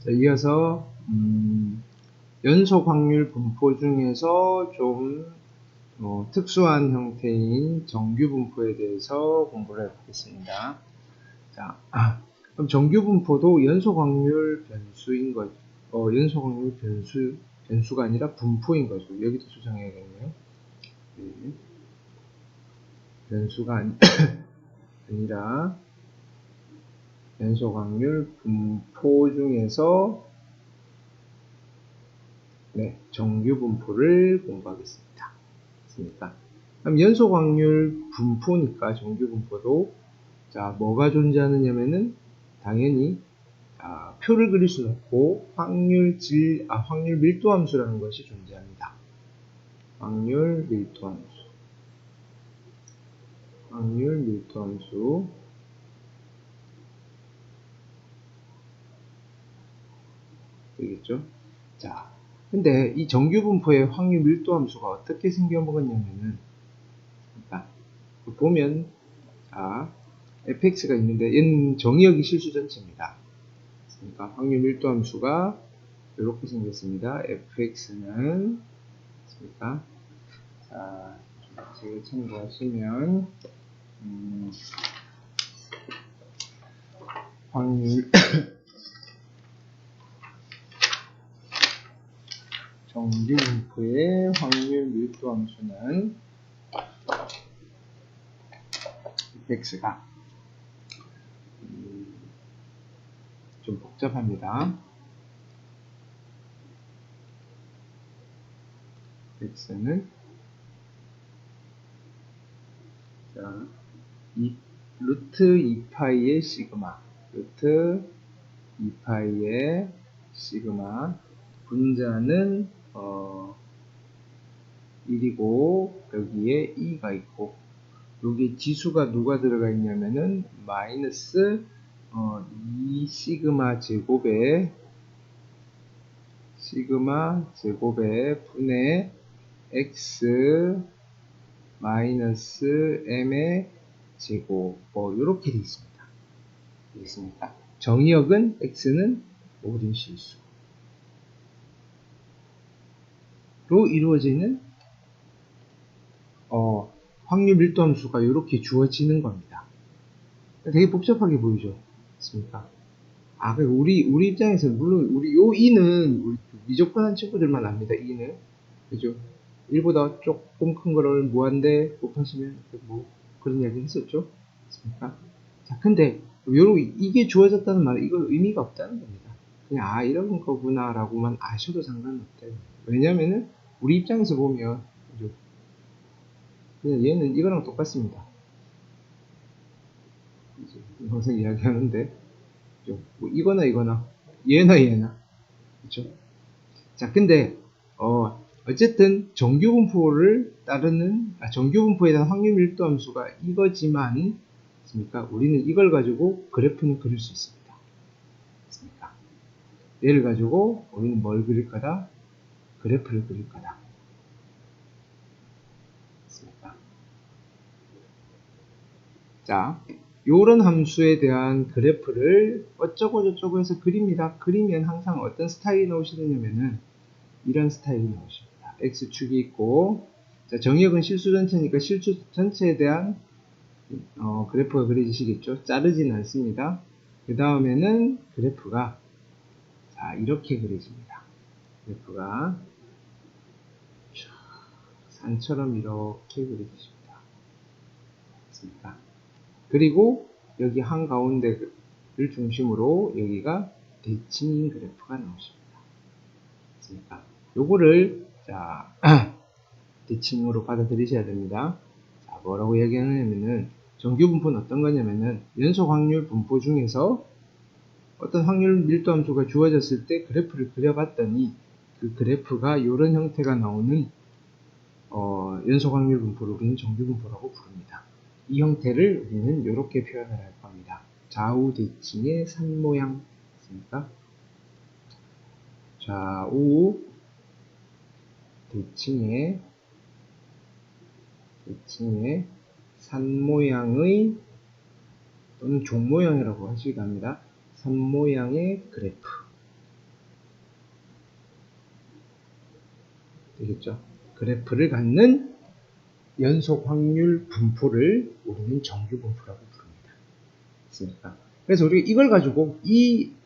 자, 이어서 연속 확률 분포 중에서 좀 특수한 형태인 정규 분포에 대해서 공부를 해보겠습니다. 자, 그럼 정규 분포도 연속 확률 변수인 거죠. 연속 확률 변수가 아니라 분포인 거죠. 여기도 수정해야겠네요. 네. 변수가 아니라 연속 확률 분포 중에서 정규 분포를 공부하겠습니다. 됐습니까? 그럼 연속 확률 분포니까 정규 분포도 자, 뭐가 존재하느냐면은 당연히 표를 그릴 수는 없고 확률 밀도 함수라는 것이 존재합니다. 확률 밀도 함수. 되겠죠? 자, 근데 이 정규 분포의 확률 밀도 함수가 어떻게 생겨먹었냐면은, 그러니까 보면, fx가 있는데, 얘는 정의역이 실수 전체입니다. 그러니까 확률 밀도 함수가 이렇게 생겼습니다. fx는, 그러니까, 자, 제가 참고하시면, 확률, 정규 분포의 확률 밀도 함수는 fx가 좀 복잡합니다. x는 자, 루트 2파이의 시그마, 루트 2파이의 시그마, 분자는 1이고 여기에 2가 있고 여기 지수가 누가 들어가 있냐면은 마이너스 2 시그마 제곱에 분의 x 마이너스 m의 제곱 이렇게 되어 있습니다. 되겠습니까? 정의역은 x는 모든 실수로 이루어지는 확률 밀도 함수가 이렇게 주어지는 겁니다. 되게 복잡하게 보이죠? 맞습니까? 우리 입장에서 물론 우리 요 2는 미적분한 친구들만 압니다. 2는 그죠? 1보다 조금 큰 거를 무한대 곱하시면 뭐 그런 이야기 했었죠? 맞습니까? 자, 근데 이게 주어졌다는 말은 이건 의미가 없다는 겁니다. 그냥 이런 거구나 라고만 아셔도 상관없대요. 왜냐면은 우리 입장에서 보면 그죠? 그냥 얘는 이거랑 똑같습니다. 항상 이야기하는데 뭐 이거나 얘나 그렇죠? 자, 근데 어쨌든 정규 분포를 따르는 정규 분포에 대한 확률 밀도 함수가 이거지만 그렇습니까? 우리는 이걸 가지고 그래프는 그릴 수 있습니다. 그렇습니까? 얘를 가지고 우리는 뭘 그릴 거다? 그래프를 그릴 거다. 그렇습니까? 자, 요런 함수에 대한 그래프를 어쩌고 저쩌고 해서 그립니다. 그리면 항상 어떤 스타일이 나오시느냐면은 이런 스타일이 나오십니다. x축이 있고 자, 정의역은 실수 전체니까 실수 전체에 대한 그래프가 그려지시겠죠. 자르지는 않습니다. 그 다음에는 그래프가 자, 이렇게 그려집니다. 그래프가 산처럼 이렇게 그려지십니다. 맞습니까? 그리고 여기 한가운데를 중심으로 여기가 대칭인 그래프가 나오십니다. 맞습니까? 요거를 자 대칭으로 받아들이셔야 됩니다. 자, 뭐라고 얘기하냐면은 정규 분포는 어떤 거냐면은 연속 확률 분포 중에서 어떤 확률 밀도 함수가 주어졌을 때 그래프를 그려봤더니 그 그래프가 이런 형태가 나오는 연속 확률 분포를 우리는 정규 분포라고 부릅니다. 이 형태를 우리는 이렇게 표현을 할 겁니다. 좌우 대칭의 산 모양 있습니까? 좌우 대칭의 산 모양의 또는 종 모양이라고 하시기도 합니다. 산 모양의 그래프. 되겠죠? 그래프를 갖는 연속 확률 분포를 우리는 정규 분포라고 부릅니다. 됐습니까? 그래서 우리가 이걸 가지고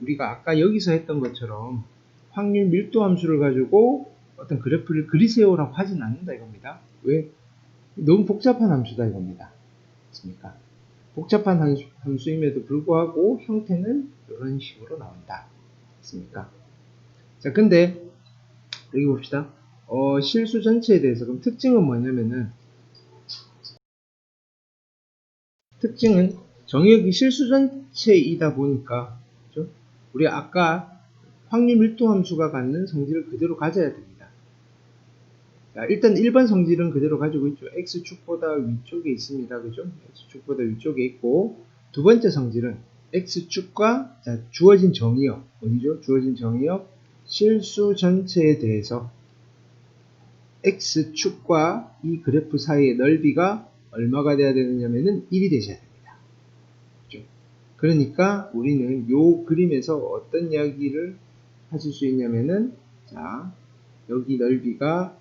우리가 아까 여기서 했던 것처럼 확률 밀도 함수를 가지고 어떤 그래프를 그리세요라고 하진 않는다 이겁니다. 왜? 너무 복잡한 함수다 이겁니다. 됐습니까? 복잡한 함수임에도 불구하고 형태는 이런 식으로 나온다. 됐습니까? 자, 근데 여기 봅시다. 실수 전체에 대해서 그럼 특징은 뭐냐면은 특징은 정의역이 실수 전체이다 보니까 그렇죠? 우리 아까 확률 밀도 함수가 갖는 성질을 그대로 가져야 됩니다. 자, 일단 1번 성질은 그대로 가지고 있죠. x축보다 위쪽에 있습니다. 그죠? x축보다 위쪽에 있고 두 번째 성질은 x축과 주어진 정의역 어디죠? 주어진 정의역 실수 전체에 대해서 x축과 이 그래프 사이의 넓이가 얼마가 돼야 되느냐면은 1이 되셔야 됩니다. 그렇죠? 그러니까 우리는 요 그림에서 어떤 이야기를 하실 수 있냐면은 자 여기 넓이가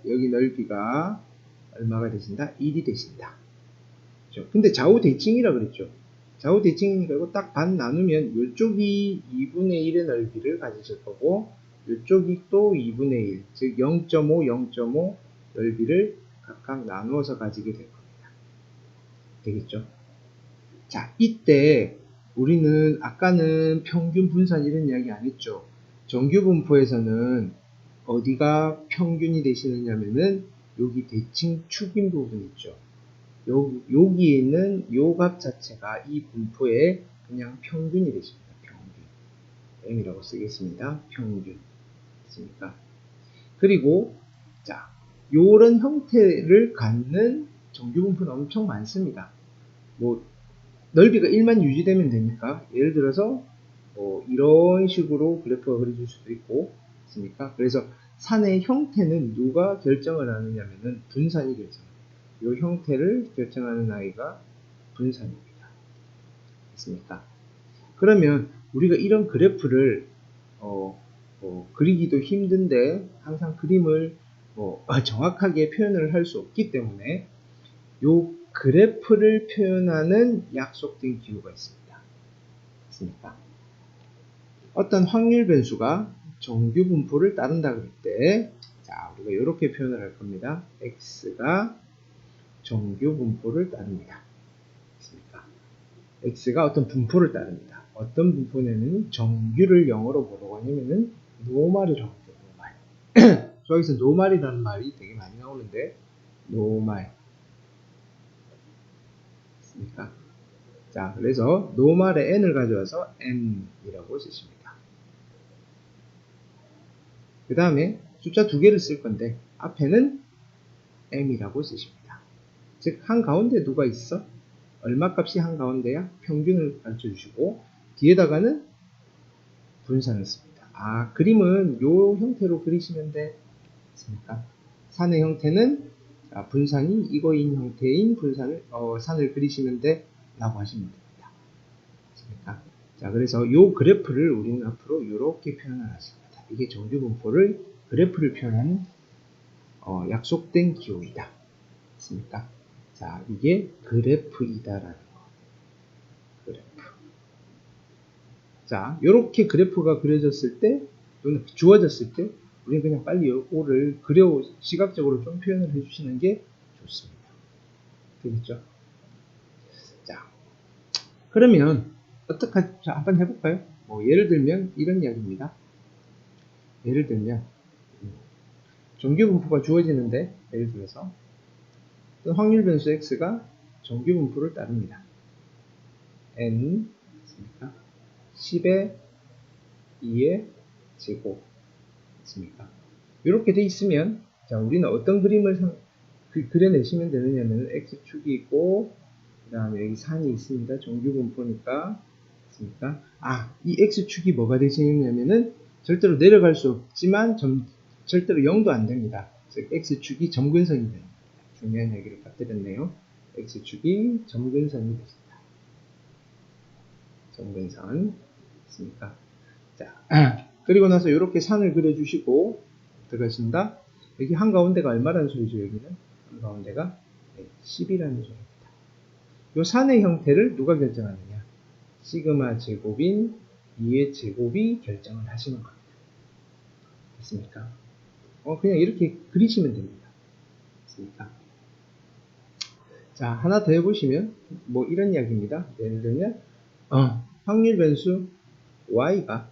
얼마가 되신다? 1이 되신다. 그렇죠? 근데 좌우 대칭이라 그랬죠. 좌우 대칭이니까 이거 딱 반 나누면 이쪽이 2분의 1의 넓이를 가지실 거고 이쪽이 또 2분의 1, 즉 0.5, 0.5 넓이를 각각 나누어서 가지게 될 겁니다. 되겠죠? 자, 이때 우리는 아까는 평균 분산 이런 이야기 안 했죠. 정규 분포에서는 어디가 평균이 되시느냐면은 여기 대칭 축인 부분 있죠. 여기에 있는 요 값 자체가 이 분포의 그냥 평균이 되십니다. 평균. m이라고 쓰겠습니다. 평균. 됐습니까? 그리고 자, 요런 형태를 갖는 정규 분포는 엄청 많습니다. 뭐 넓이가 1만 유지되면 되니까 예를 들어서 이런 식으로 그래프가 그려질 수도 있고 있습니까? 그래서 산의 형태는 누가 결정을 하느냐면은 분산이 결정합니다. 이 형태를 결정하는 아이가 분산입니다. 있습니까? 그러면 우리가 이런 그래프를 그리기도 힘든데 항상 그림을 정확하게 표현을 할 수 없기 때문에 요 그래프를 표현하는 약속된 기호가 있습니다. 있습니까? 어떤 확률 변수가 정규 분포를 따른다 그럴 때, 자, 우리가 이렇게 표현을 할 겁니다. x가 정규 분포를 따릅니다. 있습니까? x가 어떤 분포를 따릅니다. 어떤 분포냐면 정규를 영어로 뭐라고 하냐면은 노말이라고 합니다. 노말. 여기서 노말이라는 말이 되게 많이 나오는데 노말. 있습니까? 자, 그래서 노말의 n을 가져와서 n이라고 쓰십니다. 그 다음에 숫자 두 개를 쓸 건데 앞에는 m이라고 쓰십니다. 즉 한가운데 누가 있어? 얼마 값이 한가운데야? 평균을 가르쳐 주시고 뒤에다가는 분산을 씁니다. 아, 그림은 요 형태로 그리시면 되겠습니까? 산의 형태는 분산이 이거인 형태인 산을 그리시면 돼 라고 하시면 됩니다. 됐습니까? 자, 그래서 요 그래프를 우리는 앞으로 이렇게 표현을 하십니다. 이게 정규 분포를 그래프를 표현하는 약속된 기호이다. 됐습니까? 자, 이게 그래프이다라는 거. 그래프. 자, 이렇게 그래프가 그려졌을 때, 또는 주어졌을 때, 우리는 그냥 빨리 요거를 시각적으로 좀 표현을 해주시는 게 좋습니다. 되겠죠? 자, 그러면 자, 한번 해볼까요? 예를 들면 이런 이야기입니다. 예를 들면 정규 분포가 주어지는데 예를 들어서 확률 변수 x가 정규 분포를 따릅니다. n 10의 2의 제곱 있습니까? 이렇게 돼 있으면 자, 우리는 어떤 그림을 그려내시면 되느냐면 x축이 있고 그 다음에 여기 산이 있습니다. 정규 분포니까 있습니까? 이 x축이 뭐가 되시냐면은 절대로 내려갈 수 없지만 절대로 0도 안 됩니다. 즉 x축이 점근선이 됩니다. 중요한 얘기를 빠뜨렸네요. x축이 점근선이 됩니다. 점근선 있습니까? 자, 그리고 나서 이렇게 산을 그려주시고 들어가신다. 여기 한가운데가 얼마라는 소리죠, 여기는? 한가운데가 10이라는 소리입니다. 요 산의 형태를 누가 결정하느냐? 시그마 제곱인 2의 제곱이 결정을 하시는 겁니다. 됐습니까? 그냥 이렇게 그리시면 됩니다. 됐습니까? 자, 하나 더 해보시면, 뭐 이런 이야기입니다. 예를 들면, 확률 변수 y가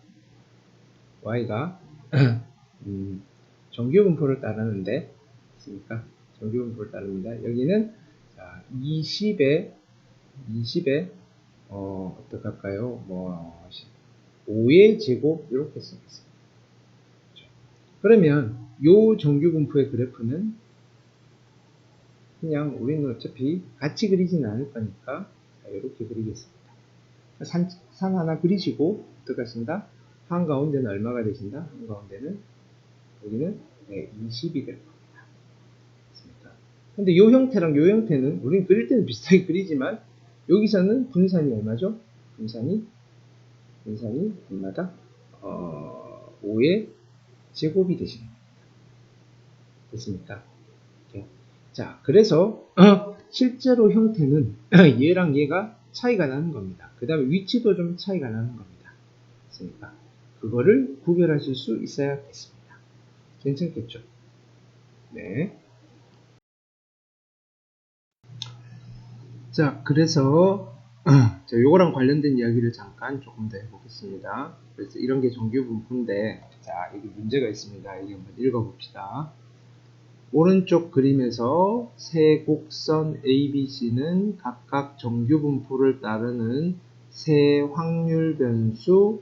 정규 분포를 따르는데, 됐습니까? 정규 분포를 따릅니다. 여기는, 자, 20에, 어떡할까요? 5의 제곱, 이렇게 쓰겠습니다. 그러면, 요 정규 분포의 그래프는 그냥 우리는 어차피 같이 그리지는 않을 거니까 이렇게 그리겠습니다. 산 하나 그리시고 어떡하신다? 한가운데는 얼마가 되신다? 한가운데는 여기는 20이 될 겁니다. 근데 요 형태랑 요 형태는 우리는 그릴 때는 비슷하게 그리지만 여기서는 분산이 얼마죠? 분산이 얼마다? 5의 제곱이 되시는 겁니다. 됐습니까? 자, 그래서 실제로 형태는 얘랑 얘가 차이가 나는 겁니다. 그 다음에 위치도 좀 차이가 나는 겁니다. 됐습니까? 그거를 구별하실 수 있어야겠습니다. 괜찮겠죠? 네. 자, 그래서 요거랑 관련된 이야기를 잠깐 조금 더 해보겠습니다. 그래서 이런 게 정규 분포인데, 자, 여기 문제가 있습니다. 여기 한번 읽어봅시다. 오른쪽 그림에서 세 곡선 ABC는 각각 정규 분포를 따르는 세 확률 변수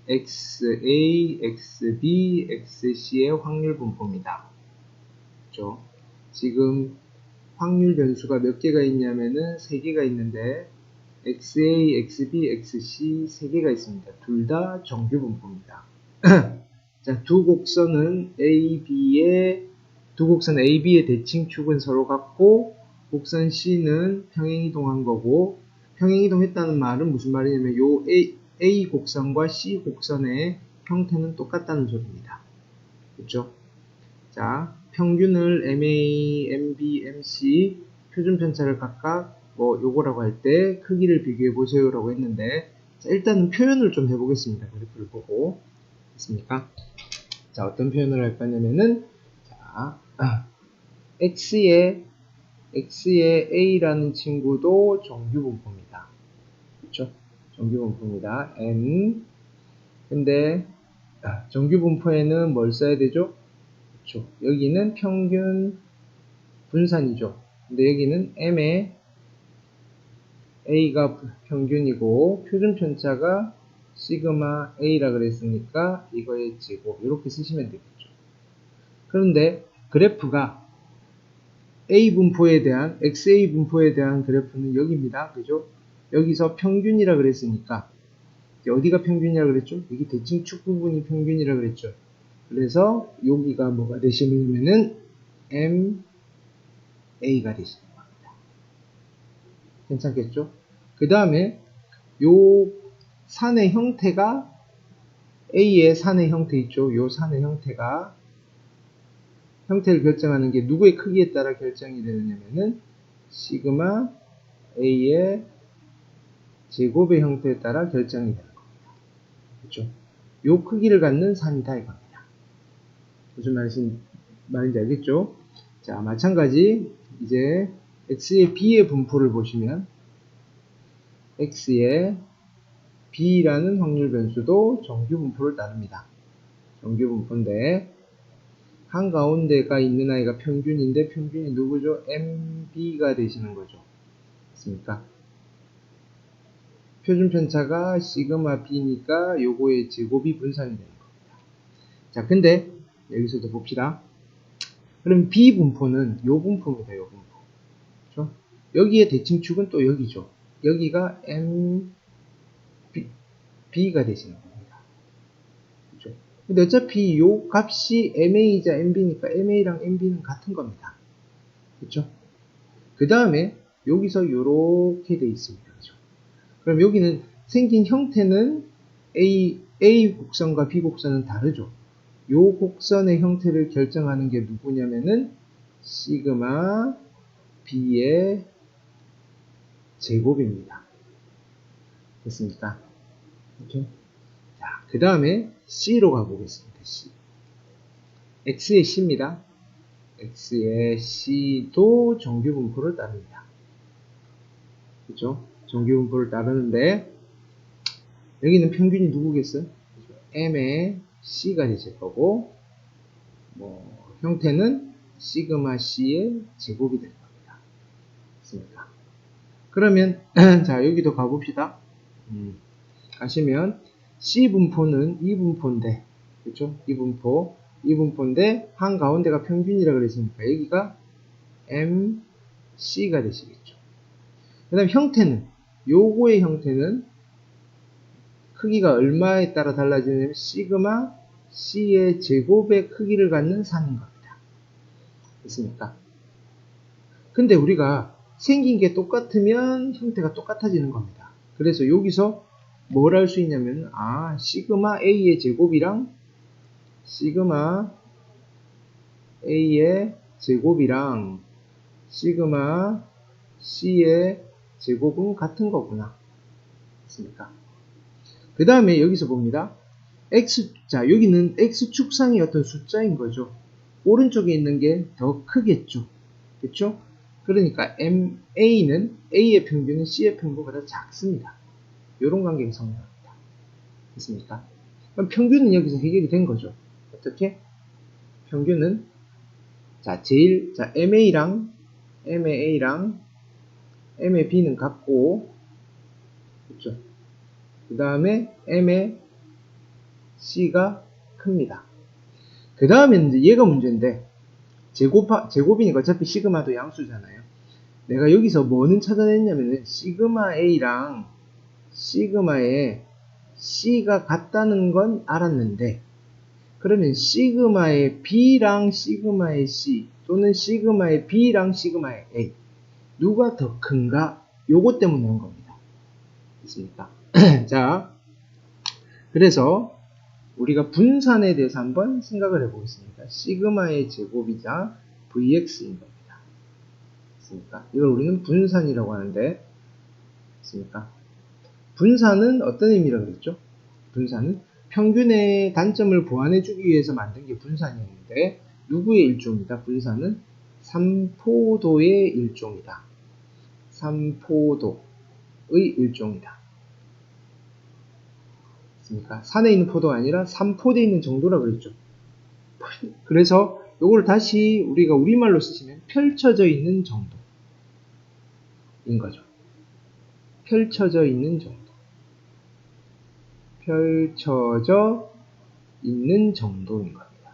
XA, XB, XC의 확률 분포입니다. 그렇죠? 지금 확률 변수가 몇 개가 있냐면은 3개가 있는데 XA, XB, XC 3개가 있습니다. 둘 다 정규 분포입니다. 자, 두 곡선 AB의 대칭축은 서로 같고 곡선 C는 평행이동한 거고, 평행이동했다는 말은 무슨 말이냐면 요 A 곡선과 C 곡선의 형태는 똑같다는 소리입니다. 그렇죠? 자, 평균을 MA, MB, MC 표준 편차를 각각 요거라고 할 때 크기를 비교해 보세요라고 했는데, 자, 일단은 표현을 좀 해보겠습니다. 그래프를 보고. 됐습니까? 자, 어떤 표현을 할 거냐면은, 자, X의 A라는 친구도 정규 분포입니다. 그렇죠? 정규 분포입니다. N. 근데 정규 분포에는 뭘 써야 되죠? 그렇죠. 여기는 평균 분산이죠. 근데 여기는 M의 A가 평균이고 표준 편차가 시그마 A라 그랬으니까 이거의 제곱 이렇게 쓰시면 되겠죠. 그런데 그래프가 A 분포에 대한 XA 분포에 대한 그래프는 여기입니다. 그죠? 여기서 평균이라 그랬으니까 어디가 평균이라 그랬죠? 여기 대칭축 부분이 평균이라 그랬죠. 그래서 여기가 뭐가 되시냐면은 MA가 되시는 겁니다. 괜찮겠죠? 그 다음에 요 산의 형태가 A의 산의 형태 있죠? 요 산의 형태를 결정하는 게 누구의 크기에 따라 결정이 되느냐면은 시그마 A의 제곱의 형태에 따라 결정이 되는 겁니다. 그렇죠? 요 크기를 갖는 산이다 이겁니다. 무슨 말인지 알겠죠? 자, 마찬가지 이제 X의 B의 분포를 보시면 X의 B라는 확률 변수도 정규 분포를 따릅니다. 정규 분포인데 한가운데가 있는 아이가 평균인데 평균이 누구죠? MB가 되시는 거죠. 맞습니까? 표준 편차가 시그마 B니까 요거의 제곱이 분산이 되는 겁니다. 자, 근데 여기서도 봅시다. 그럼 B 분포는 요 분포입니다. 요 분포. 그렇죠? 여기에 대칭축은 또 여기죠. 여기가 B가 되시는 겁니다. 그렇죠? 근데 어차피 요 값이 MA이자 MB니까 MA랑 MB는 같은 겁니다. 그렇죠? 그 다음에 여기서 요렇게 돼 있습니다. 그렇죠? 그럼 여기는 생긴 형태는 A 곡선과 B 곡선은 다르죠. 요 곡선의 형태를 결정하는 게 누구냐면은 시그마 b의 제곱입니다. 됐습니까? 이렇게. 자, 그 다음에 c로 가보겠습니다. c. x의 c입니다. x의 c도 정규분포를 따릅니다. 그렇죠? 정규분포를 따르는데 여기는 평균이 누구겠어요? m의 c가 되실 거고 형태는 시그마 c의 제곱이 될 겁니다. 됐습니까? 그러면 자 여기도 가봅시다. 가시면 C 분포는 이 분포인데, 그렇죠? 이 분포인데 한 가운데가 평균이라 그랬으니까 여기가 MC가 되시겠죠. 그다음 형태는 요거의 형태는 크기가 얼마에 따라 달라지냐면 시그마 C의 제곱의 크기를 갖는 산인 겁니다. 됐습니까? 근데 우리가 생긴 게 똑같으면 형태가 똑같아지는 겁니다. 그래서 여기서 뭘 할 수 있냐면 시그마 A의 제곱이랑 시그마 A의 제곱이랑 시그마 C의 제곱은 같은 거구나. 됐습니까? 그 다음에 여기서 봅니다. 자, 여기는 X축상의 어떤 숫자인 거죠. 오른쪽에 있는 게 더 크겠죠. 그렇죠? 그러니까 A는 A의 평균은 C의 평균보다 작습니다. 이런 관계가 성립합니다. 됐습니까? 그럼 평균은 여기서 해결이 된 거죠. 어떻게? 평균은 자 MA랑 M의 B는 같고, 그렇죠? 그 다음에 M의 C가 큽니다. 그 다음에 이제 얘가 문제인데 제곱이니까 어차피 시그마도 양수잖아요. 내가 여기서 뭐는 찾아냈냐면은 시그마 A랑 시그마의 C가 같다는 건 알았는데, 그러면 시그마의 B랑 시그마의 C 또는 시그마의 B랑 시그마의 A 누가 더 큰가? 요것 때문에 온 겁니다. 됐습니까? 자, 그래서 우리가 분산에 대해서 한번 생각을 해보겠습니다. 시그마의 제곱이자 Vx인 겁니다. 됐습니까? 이걸 우리는 분산이라고 하는데, 됐습니까? 분산은 어떤 의미라고 그랬죠? 분산은 평균의 단점을 보완해주기 위해서 만든 게 분산이었는데, 누구의 일종이다? 분산은 삼포도의 일종이다. 삼포도의 일종이다. 맞습니까? 산에 있는 포도가 아니라 삼포대에 있는 정도라 그랬죠. 그래서 이걸 다시 우리가 우리말로 쓰시면 펼쳐져 있는 정도인 거죠. 펼쳐져 있는 정도. 펼쳐져 있는 정도인 겁니다.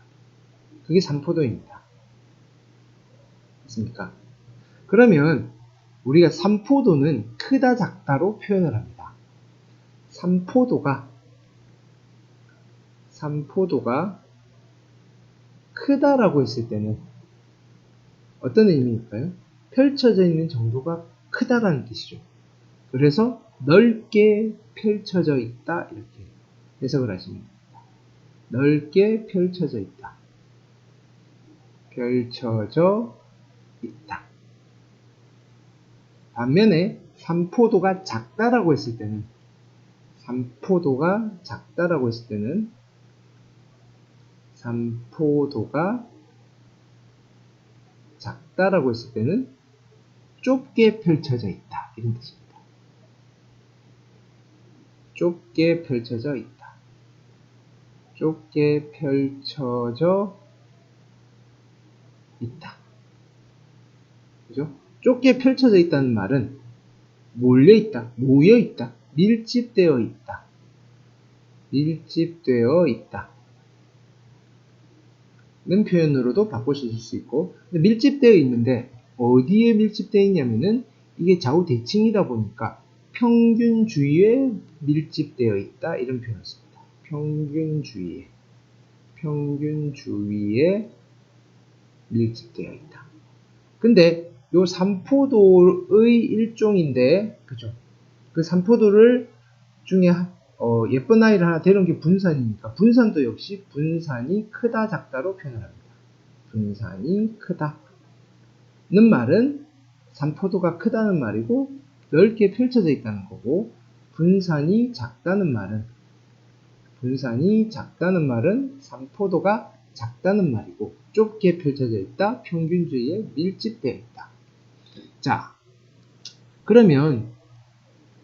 그게 삼포도입니다. 맞습니까? 그러면 우리가 삼포도는 크다 작다로 표현을 합니다. 삼포도가 크다라고 했을 때는 어떤 의미일까요? 펼쳐져 있는 정도가 크다라는 뜻이죠. 그래서 넓게 펼쳐져 있다, 이렇게 해석을 하시면 됩니다. 넓게 펼쳐져 있다. 펼쳐져 있다. 반면에 삼포도가 작다라고 했을 때는 삼포도가 좁게 펼쳐져 있다, 이런 뜻입니다. 좁게 펼쳐져 있다. 좁게 펼쳐져 있다. 그죠? 좁게 펼쳐져 있다는 말은 몰려 있다, 모여 있다, 밀집되어 있다. 는 표현으로도 바꾸실 수 있고, 밀집되어 있는데 어디에 밀집되어 있냐면은 이게 좌우 대칭이다 보니까 평균 주위에 밀집되어 있다, 이런 표현을 씁니다. 평균 주위에 밀집되어 있다. 근데 요 삼포도의 일종인데, 그죠? 그 삼포도를 중에 예쁜 아이를 하나 데려온 게 분산이니까 분산도 역시 분산이 크다 작다로 표현을 합니다. 분산이 크다는 말은 산포도가 크다는 말이고 넓게 펼쳐져 있다는 거고, 분산이 작다는 말은 산포도가 작다는 말이고 좁게 펼쳐져 있다, 평균 주위에 밀집되어 있다. 자, 그러면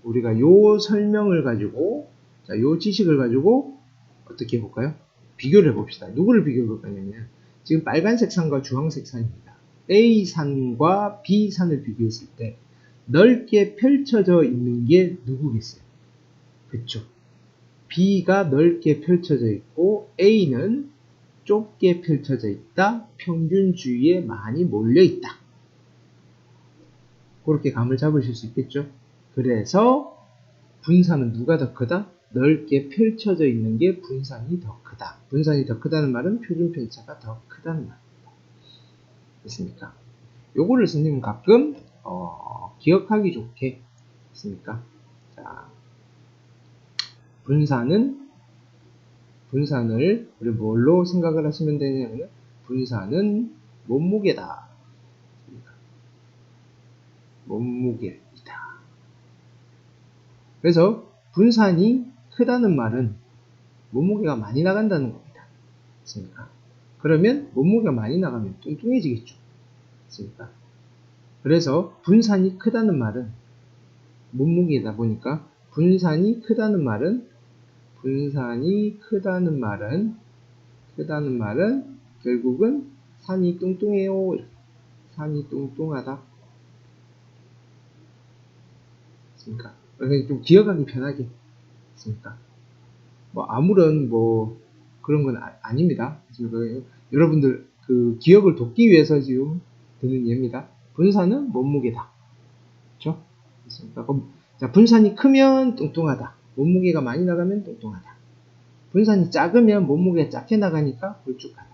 우리가 요 설명을 가지고, 요 지식을 가지고 어떻게 해볼까요? 비교를 해봅시다. 누구를 비교해볼 거냐면 지금 빨간색 산과 주황색 산입니다. A 산과 B 산을 비교했을 때 넓게 펼쳐져 있는 게 누구겠어요? 그쵸? B가 넓게 펼쳐져 있고 A는 좁게 펼쳐져 있다, 평균 주위에 많이 몰려 있다. 그렇게 감을 잡으실 수 있겠죠? 그래서 분산은 누가 더 크다? 넓게 펼쳐져 있는 게 분산이 더 크다. 분산이 더 크다는 말은 표준 편차가 더 크다는 말입니다. 됐습니까? 요거를 선생님은 가끔 기억하기 좋게 됐습니까? 자, 분산을 우리 뭘로 생각을 하시면 되냐면 분산은 몸무게다. 몸무게이다. 그래서 분산이 크다는 말은 몸무게가 많이 나간다는 겁니다. 맞습니까? 그러면 몸무게가 많이 나가면 뚱뚱해지겠죠. 맞습니까? 그래서 분산이 크다는 말은 몸무게다 보니까 분산이 크다는 말은 결국은 산이 뚱뚱해요. 산이 뚱뚱하다. 맞습니까? 좀 기억하기 편하게. 맞습니까? 아무런 그런 건 아닙니다. 여러분들 기억을 돕기 위해서 지금 드는 예입니다. 분산은 몸무게다. 그렇죠? 그렇습니까? 자, 분산이 크면 뚱뚱하다. 몸무게가 많이 나가면 뚱뚱하다. 분산이 작으면 몸무게가 작게 나가니까 홀쭉하다.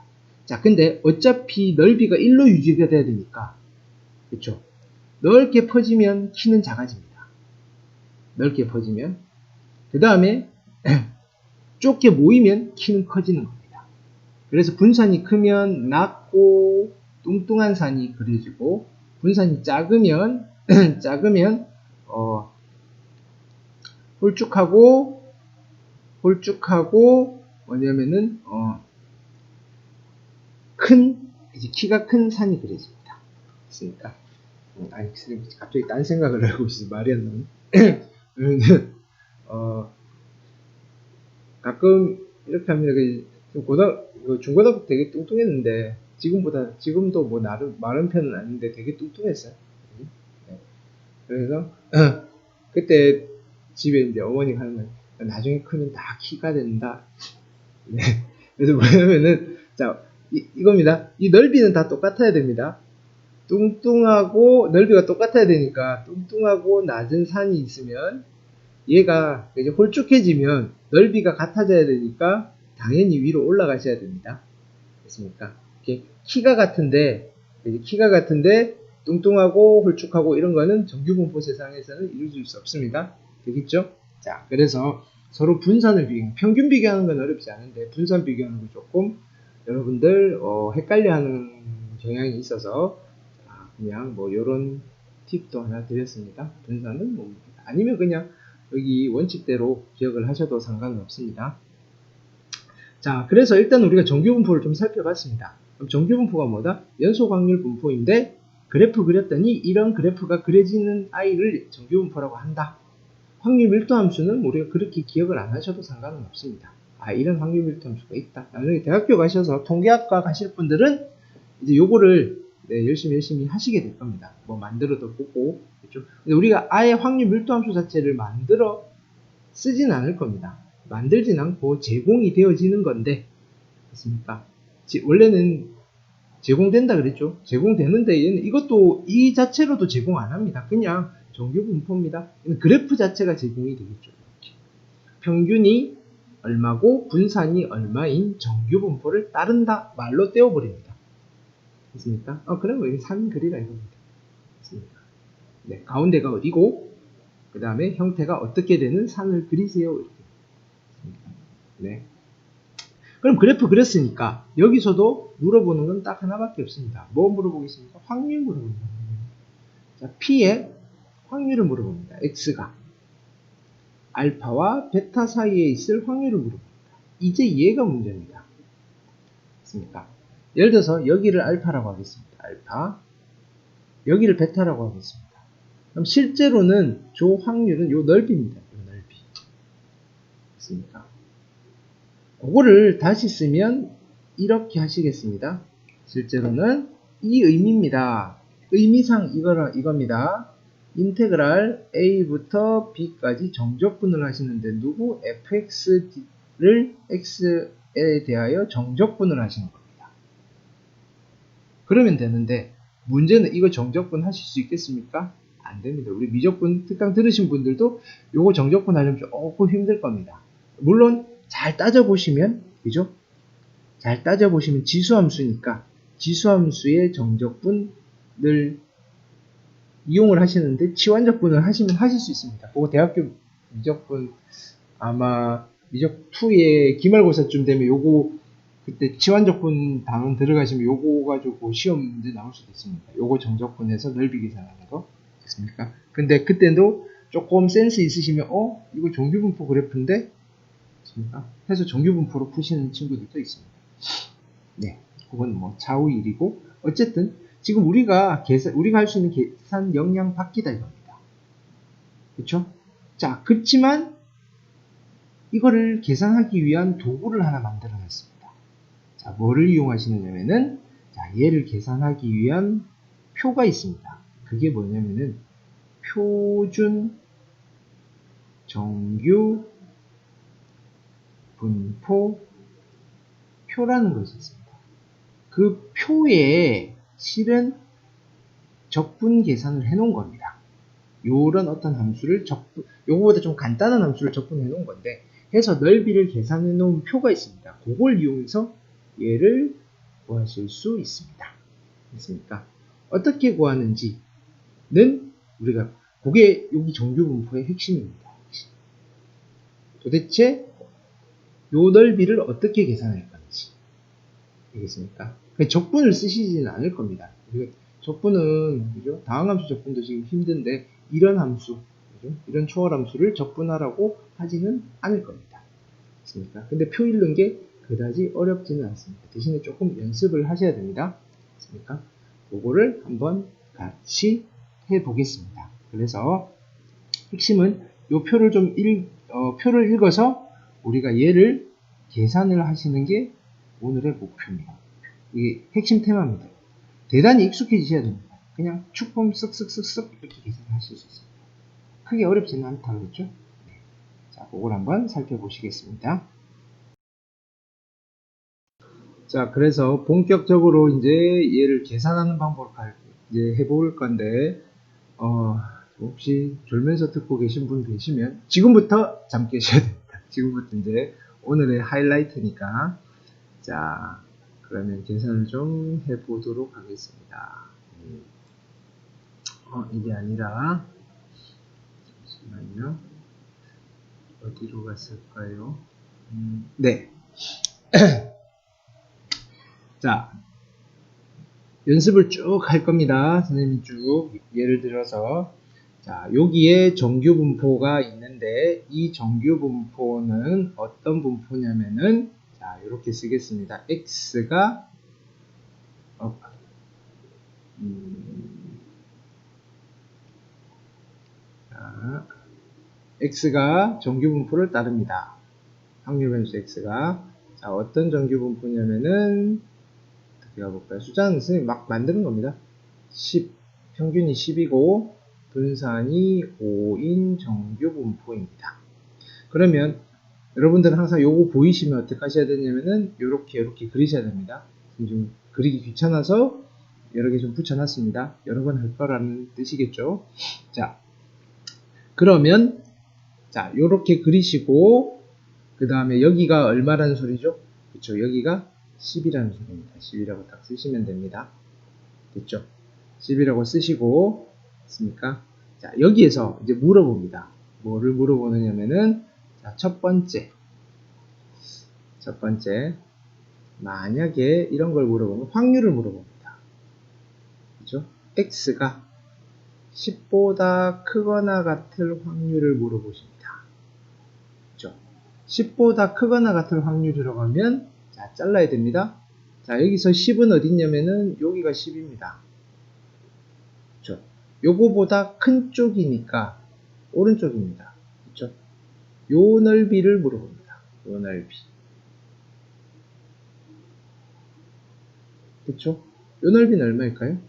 자, 근데 어차피 넓이가 1로 유지가 돼야 되니까, 그렇죠? 넓게 퍼지면 키는 작아집니다. 넓게 퍼지면. 그 다음에 좁게 모이면 키는 커지는 겁니다. 그래서 분산이 크면 낮고 뚱뚱한 산이 그려지고, 분산이 작으면 홀쭉하고 뭐냐면은 키가 큰 산이 그려집니다. 됐습니까? 아니, 갑자기 딴 생각을 하고 있어서 말이 안 나오네. 가끔 이렇게 합니다. 중고등학교 되게 뚱뚱했는데 지금도 마른 편은 아닌데 되게 뚱뚱했어요. 네. 그래서 그때 집에 이제 어머니가 하는 말, 나중에 크면 다 키가 된다. 네. 그래서 뭐냐면은, 자, 이겁니다. 이 넓이는 다 똑같아야 됩니다. 넓이가 똑같아야 되니까, 뚱뚱하고 낮은 산이 있으면, 얘가 이제 홀쭉해지면 넓이가 같아져야 되니까, 당연히 위로 올라가셔야 됩니다. 됐습니까? 키가 같은데, 뚱뚱하고 홀쭉하고 이런 거는 정규분포 세상에서는 이루어질 수 없습니다. 되겠죠? 자, 그래서 서로 분산을 평균 비교하는 건 어렵지 않은데 분산 비교하는 건 조금 여러분들 헷갈려하는 경향이 있어서 그냥 요런 팁도 하나 드렸습니다. 분산은 몸무게다. 아니면 그냥 여기 원칙대로 기억을 하셔도 상관은 없습니다. 자, 그래서 일단 우리가 정규분포를 좀 살펴봤습니다. 그럼 정규분포가 뭐다? 연소확률 분포인데 그래프 그렸더니 이런 그래프가 그려지는 아이를 정규분포라고 한다. 확률 밀도 함수는 우리가 그렇게 기억을 안 하셔도 상관은 없습니다. 이런 확률 밀도 함수가 있다. 나중에 대학교 가셔서 통계학과 가실 분들은 이제 요거를 열심히 하시게 될 겁니다. 만들어도 보고, 그렇죠? 근데 우리가 아예 확률 밀도 함수 자체를 만들어 쓰진 않을 겁니다. 만들진 않고 제공이 되어지는 건데, 그렇습니까? 원래는 제공된다 그랬죠? 제공되는데 얘는 이것도 이 자체로도 제공 안 합니다. 그냥 정규분포입니다. 그래프 자체가 제공이 되겠죠. 평균이 얼마고 분산이 얼마인 정규분포를 따른다 말로 떼어버립니다. 됐습니까? 그러면 산 그리라 이겁니다. 됐습니까? 네, 가운데가 어디고 그 다음에 형태가 어떻게 되는 산을 그리세요. 이렇게. 네. 그럼 그래프 그렸으니까 여기서도 물어보는 건 딱 하나밖에 없습니다. 뭐 물어보겠습니까? 확률 물어봅니다. 자, P의 확률을 물어봅니다. X가 알파와 베타 사이에 있을 확률을 물어봅니다. 이제 얘가 문제입니다. 맞습니까? 예를 들어서 여기를 알파라고 하겠습니다. 알파. 여기를 베타라고 하겠습니다. 그럼 실제로는 저 확률은 요 넓이입니다. 요 넓이. 맞습니까? 그거를 다시 쓰면 이렇게 하시겠습니다. 실제로는 이 의미입니다. 의미상 이겁니다. 인테그랄 a부터 b까지 정적분을 하시는데 누구? fx를 x에 대하여 정적분을 하시는 겁니다. 그러면 되는데 문제는 이거 정적분 하실 수 있겠습니까? 안 됩니다. 우리 미적분 특강 들으신 분들도 요거 정적분 하려면 조금 힘들 겁니다. 물론 잘 따져보시면, 그죠? 잘 따져보시면 지수함수니까 지수함수의 정적분을 이용을 하시는데 치환적분을 하시면 하실 수 있습니다. 그거 대학교 미적분 아마 미적2의 기말고사쯤 되면 요거 그때 치환적분 단원 들어가시면 요거 가지고 시험 문제 나올 수도 있습니다. 요거 정적분에서 넓이 계산하는 거 됐습니까? 근데 그때도 조금 센스 있으시면 이거 정규분포 그래프인데 해서 정규분포로 푸시는 친구들도 있습니다. 네, 그건 뭐 차후 일이고 어쨌든 지금 우리가 할 수 있는 계산 역량 바뀌다 이겁니다. 그렇죠? 자, 그렇지만 이거를 계산하기 위한 도구를 하나 만들어 놨습니다. 자, 뭐를 이용하시느냐면은 자, 얘를 계산하기 위한 표가 있습니다. 그게 뭐냐면은 표준 정규 분포 표라는 것이 있습니다. 그 표에 실은 적분 계산을 해 놓은 겁니다. 요런 어떤 함수를 요거보다 좀 간단한 함수를 적분해 놓은 건데 해서 넓이를 계산해 놓은 표가 있습니다. 그걸 이용해서 얘를 구하실 수 있습니다. 됐습니까? 어떻게 구하는지는 우리가 그게 여기 정규분포의 핵심입니다. 도대체 요 넓이를 어떻게 계산할 건지 알겠습니까? 적분을 쓰시지는 않을 겁니다. 적분은 그죠? 다항함수 적분도 지금 힘든데 이런 함수, 그죠? 이런 초월함수를 적분하라고 하지는 않을 겁니다. 맞습니까? 근데 표 읽는 게 그다지 어렵지는 않습니다. 대신에 조금 연습을 하셔야 됩니다. 맞습니까? 그거를 한번 같이 해보겠습니다. 그래서 핵심은 이 표를 표를 읽어서 우리가 얘를 계산을 하시는 게 오늘의 목표입니다. 이게 핵심 테마입니다. 대단히 익숙해지셔야 됩니다. 그냥 축범 쓱쓱쓱쓱 이렇게 계산하실 수 있습니다. 크게 어렵지는 않다 그랬죠? 네. 자, 그걸 한번 살펴보시겠습니다. 자, 그래서 본격적으로 이제 얘를 계산하는 방법을 이제 해볼 건데, 혹시 졸면서 듣고 계신 분 계시면 지금부터 잠 깨셔야 됩니다. 지금부터 이제 오늘의 하이라이트니까. 자, 그러면 계산을 좀 해보도록 하겠습니다. 이게 아니라, 잠시만요. 어디로 갔을까요? 네. 자, 연습을 쭉 할 겁니다. 선생님이 쭉 예를 들어서 자, 여기에 정규 분포가 있는데 이 정규 분포는 어떤 분포냐면은 자, 이렇게 쓰겠습니다. x가 자, x가 정규 분포를 따릅니다. 확률 변수 x가 자, 어떤 정규 분포냐면은 어떻게 가볼까요? 숫자는 선생님 막 만드는 겁니다. 10 평균이 10이고 분산이 5인 정규 분포입니다. 그러면 여러분들은 항상 요거 보이시면 어떻게 하셔야 되냐면은 요렇게 그리셔야 됩니다. 좀 그리기 귀찮아서 여러 개 좀 붙여놨습니다. 여러 번 할 거라는 뜻이겠죠. 자, 그러면 자 요렇게 그리시고 그 다음에 여기가 얼마라는 소리죠? 그쵸, 여기가 10이라는 소리입니다. 10이라고 딱 쓰시면 됩니다. 됐죠? 10이라고 쓰시고 됐습니까? 자, 여기에서 이제 물어봅니다. 뭐를 물어보느냐면은 자, 첫 번째 첫 번째, 만약에 이런 걸 물어보면 확률을 물어봅니다. 그죠? x가 10보다 크거나 같을 확률을 물어보십니다. 그죠? 10보다 크거나 같을 확률이라고 하면, 자, 잘라야 됩니다. 자, 여기서 10은 어딨냐면은, 여기가 10입니다. 그죠? 요거보다 큰 쪽이니까, 오른쪽입니다. 그죠? 요 넓이를 물어봅니다. 요 넓이. 그쵸? 요 넓이는 얼마일까요?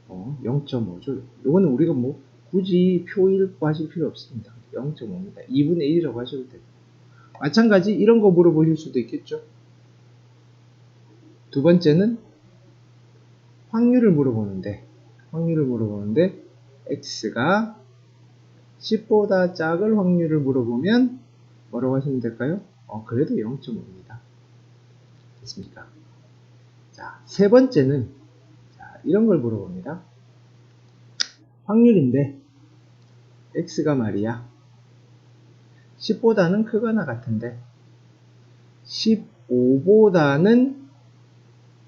0.5죠. 요거는 우리가 뭐 굳이 표일 구하실 필요 없습니다. 0.5입니다. 2분의 1이라고 하셔도 되고. 마찬가지 이런 거 물어보실 수도 있겠죠. 두 번째는 확률을 물어보는데 x가 10보다 작을 확률을 물어보면 뭐라고 하시면 될까요? 그래도 0.5입니다. 됐습니까? 자, 세 번째는 이런 걸 물어봅니다. 확률인데 x가 말이야 10보다는 크거나 같은데 15보다는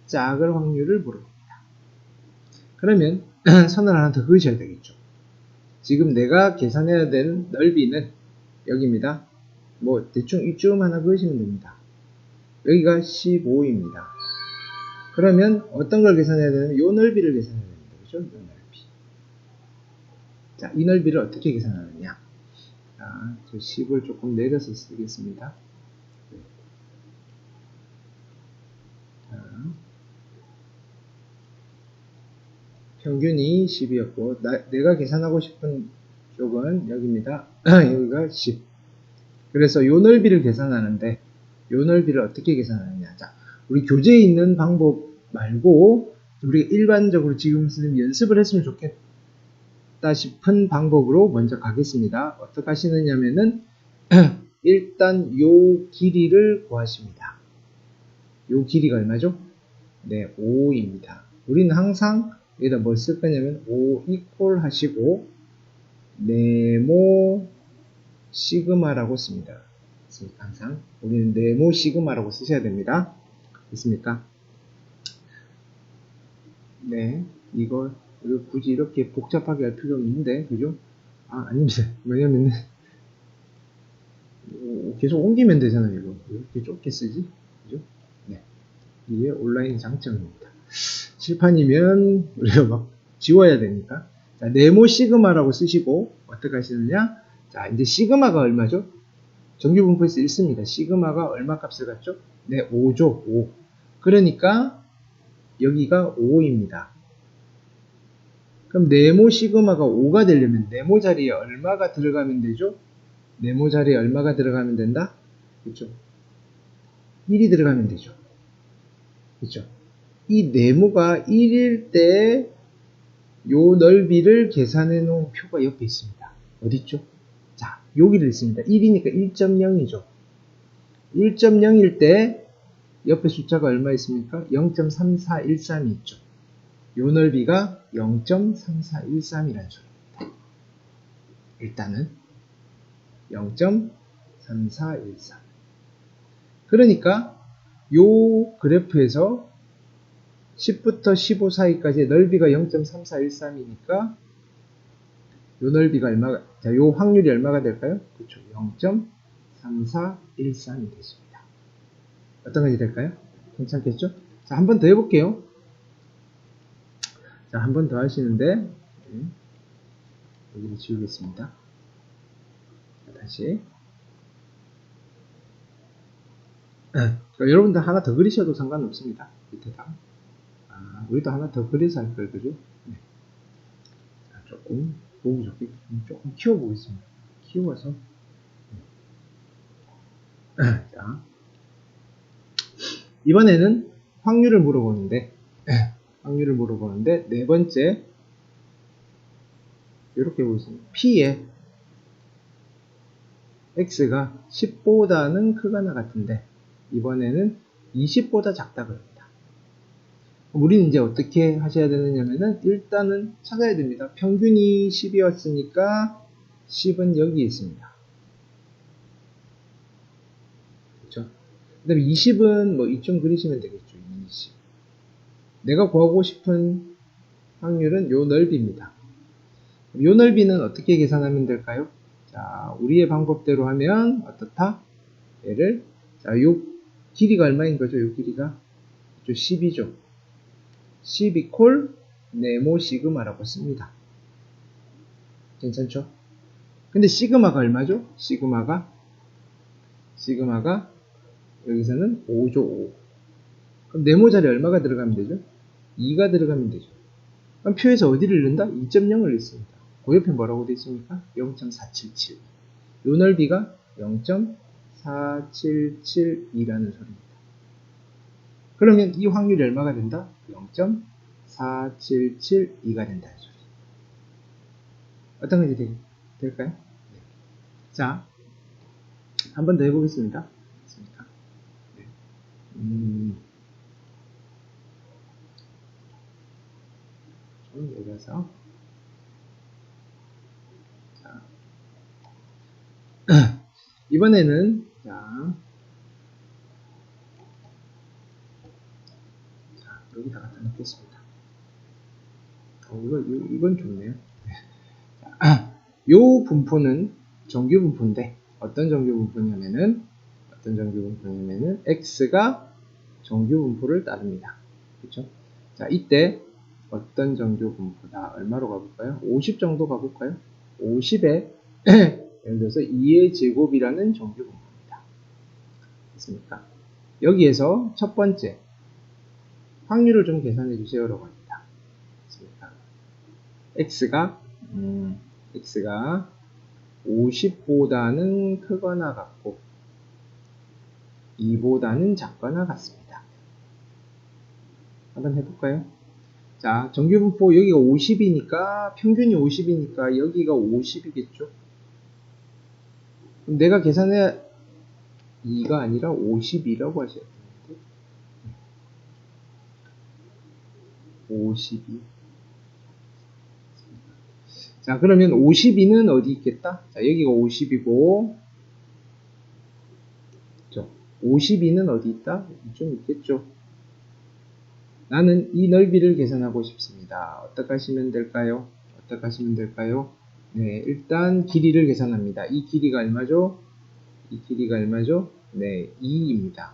작을 확률을 물어봅니다. 그러면 선을 하나 더 그으셔야 되겠죠. 지금 내가 계산해야 될 넓이는 여기입니다. 뭐 대충 이쯤 하나 그으시면 됩니다. 여기가 15입니다. 그러면 어떤 걸 계산해야 되냐면 이 넓이를 계산해야 됩니다. 그죠? 이 넓이. 자, 이 넓이를 어떻게 계산하느냐. 자, 저 10을 조금 내려서 쓰겠습니다. 자, 평균이 10이었고 내가 계산하고 싶은 쪽은 여기입니다. 여기가 10. 그래서 요 넓이를 계산하는데 요 넓이를 어떻게 계산하느냐. 자, 우리 교재에 있는 방법 말고 우리가 일반적으로 지금 쓰는 연습을 했으면 좋겠다 싶은 방법으로 먼저 가겠습니다. 어떻게 하시느냐면은 일단 요 길이를 구하십니다. 요 길이가 얼마죠? 네, 5입니다. 우리는 항상 여기다 뭘 쓸 거냐면 5 이퀄 하시고 네모 시그마라고 씁니다. 항상 우리는 네모 시그마라고 쓰셔야 됩니다. 됐습니까? 네, 이거 굳이 이렇게 복잡하게 할 필요 없는데, 그죠? 아닙니다. 왜냐면 계속 옮기면 되잖아요. 이거 이렇게 좁게 쓰지, 그죠? 네, 이게 온라인 장점입니다. 칠판이면 우리가 막 지워야 되니까. 자, 네모 시그마라고 쓰시고 어떻게 하시느냐? 자, 이제 시그마가 얼마죠? 정규분포에서 1씁니다. 시그마가 얼마 값을 갖죠? 네, 5죠. 5. 그러니까 여기가 5입니다. 그럼 네모 시그마가 5가 되려면 네모 자리에 얼마가 들어가면 되죠? 네모 자리에 얼마가 들어가면 된다? 그렇죠? 1이 들어가면 되죠. 그렇죠? 이 네모가 1일 때 요 넓이를 계산해 놓은 표가 옆에 있습니다. 어디 있죠? 자, 여기를 있습니다. 1이니까 1.0이죠. 1.0일 때 옆에 숫자가 얼마 있습니까? 0.3413이 있죠. 요 넓이가 0.3413이라는 소리입니다. 일단은 0.3413. 그러니까 요 그래프에서 10부터 15 사이까지의 넓이가 0.3413이니까 요 넓이가 얼마가, 자, 요 확률이 얼마가 될까요? 그렇죠. 0.3413이 되십니다. 어떤 것이 될까요? 괜찮겠죠? 자, 한 번 더 해볼게요. 자, 한 번 더 하시는데, 여기를 지우겠습니다. 자, 다시. 여러분들 하나 더 그리셔도 상관없습니다. 밑에다. 우리도 하나 더 그려서 할 걸, 그죠? 네. 자, 조금 보기 좋게 조금 키워보겠습니다. 키워서. 자, 이번에는 확률을 물어보는데, 네 번째, 이렇게 보겠습니다. P에 X가 10보다는 크거나 같은데, 이번에는 20보다 작다 그럽니다. 우리는 이제 어떻게 하셔야 되느냐면은, 일단은 찾아야 됩니다. 평균이 10이었으니까, 10은 여기 있습니다. 그렇죠? 그 다음에 20은 뭐 이쯤 그리시면 되겠죠. 20. 내가 구하고 싶은 확률은 요 넓이입니다. 요 넓이는 어떻게 계산하면 될까요? 자, 우리의 방법대로 하면 어떻다? 얘를, 자, 요 길이가 얼마인 거죠? 요 길이가 10이죠. 10 이퀄 네모 시그마라고 씁니다. 괜찮죠? 근데 시그마가 얼마죠? 시그마가 여기서는 5죠. 5. 그럼 네모 자리에 얼마가 들어가면 되죠? 2가 들어가면 되죠. 그럼 표에서 어디를 넣는다? 2.0을 넣습니다. 그 옆에 뭐라고 되어 있습니까? 0.477. 요 넓이가 0.477이라는 소리입니다. 그러면 이 확률이 얼마가 된다? 0.4772가 된다는 소리. 어떤 건지 될까요? 네. 자, 한 번 더 해보겠습니다. 네. 좀 내려서. 자, 이번에는, 자, 여기다 갖다 놓겠습니다. 이건 좋네요. 요 분포는 정규 분포인데, 어떤 정규 분포냐면은, x가 정규 분포를 따릅니다. 그렇죠? 자, 이때 어떤 정규 분포다? 얼마로 가볼까요? 50 정도 가볼까요? 50에 예를 들어서 2의 제곱이라는 정규 분포입니다. 됐습니까? 여기에서 첫 번째 확률을 좀 계산해 주세요라고 합니다. 됐습니까? x가 50보다는 크거나 같고 2보다는 작거나 같습니다. 한번 해볼까요? 자, 정규분포 여기가 50이니까 평균이 50이니까 여기가 50이겠죠? 그럼 내가 계산해야 2가 아니라 52라고 하셔야 되는데 52. 자, 그러면 52는 어디 있겠다? 자, 여기가 50이고 52는 어디 있다? 좀 있겠죠? 나는 이 넓이를 계산하고 싶습니다. 어떻게 하시면 될까요? 네, 일단 길이를 계산합니다. 이 길이가 얼마죠? 네, 2입니다.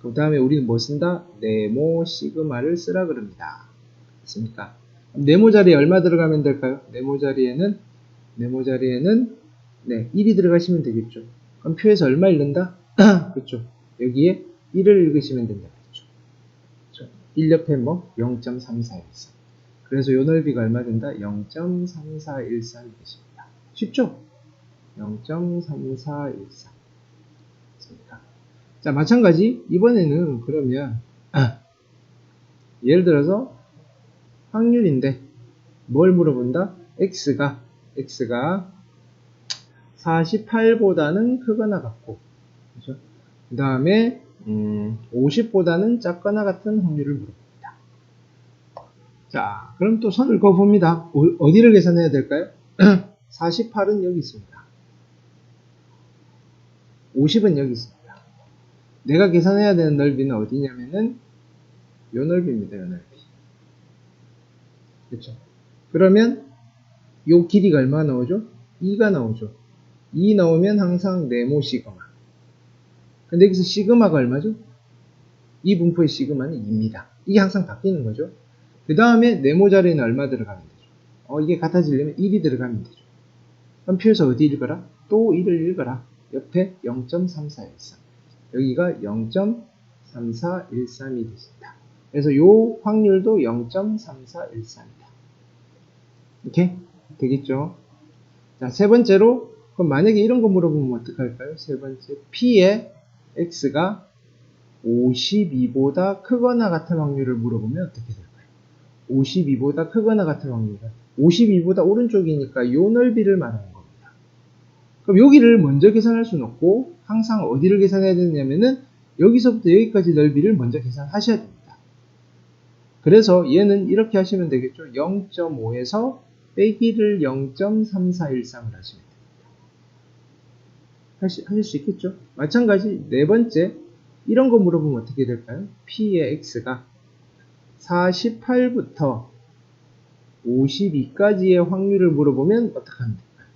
그 다음에 우리는 뭐 쓴다? 네모 시그마를 쓰라 그럽니다. 됐습니까? 네모 자리에 얼마 들어가면 될까요? 네모 자리에는 네, 1이 들어가시면 되겠죠. 그럼 표에서 얼마 읽는다? 그렇죠. 여기에 1을 읽으시면 된다. 그렇죠. 1 옆에 뭐? 0.3413. 그래서 요 넓이가 얼마 된다? 0.3413이 되십니다. 쉽죠? 0.3413. 됐습니까? 자, 마찬가지 이번에는 그러면 예를 들어서 확률인데 뭘 물어본다? x가 48보다는 크거나 같고, 그렇죠? 그 다음에 50보다는 작거나 같은 확률을 물어봅니다. 자, 그럼 또 선을 그어봅니다. 어디를 계산해야 될까요? 48은 여기 있습니다. 50은 여기 있습니다. 내가 계산해야 되는 넓이는 어디냐면은 요 넓이입니다. 요 넓이. 그렇죠? 그러면 요 길이가 얼마 나오죠? 2가 나오죠. 2 나오면 항상 네모 시그마. 근데 여기서 시그마가 얼마죠? 이 분포의 시그마는 2입니다. 이게 항상 바뀌는 거죠. 그 다음에 네모 자리에는 얼마 들어가면 되죠? 이게 같아지려면 1이 들어가면 되죠. 그럼 표에서 어디 읽어라? 또 1을 읽어라. 옆에 0.3413. 여기가 0.3413이 되신다. 그래서 요 확률도 0.3413이다. 이렇게 되겠죠? 자, 세 번째로, 그럼 만약에 이런 거 물어보면 어떡할까요? 세 번째, P의 X가 52보다 크거나 같은 확률을 물어보면 어떻게 될까요? 52보다 크거나 같은 확률은 52보다 오른쪽이니까 요 넓이를 말하는 겁니다. 그럼 여기를 먼저 계산할 수는 없고 항상 어디를 계산해야 되냐면은 여기서부터 여기까지 넓이를 먼저 계산하셔야 됩니다. 그래서 얘는 이렇게 하시면 되겠죠. 0.5에서 빼기를 0.3413을 하시면 됩니다. 하실 수 있겠죠? 마찬가지 네 번째, 이런 거 물어보면 어떻게 될까요? P의 X가 48부터 52까지의 확률을 물어보면 어떻게 하면 될까요?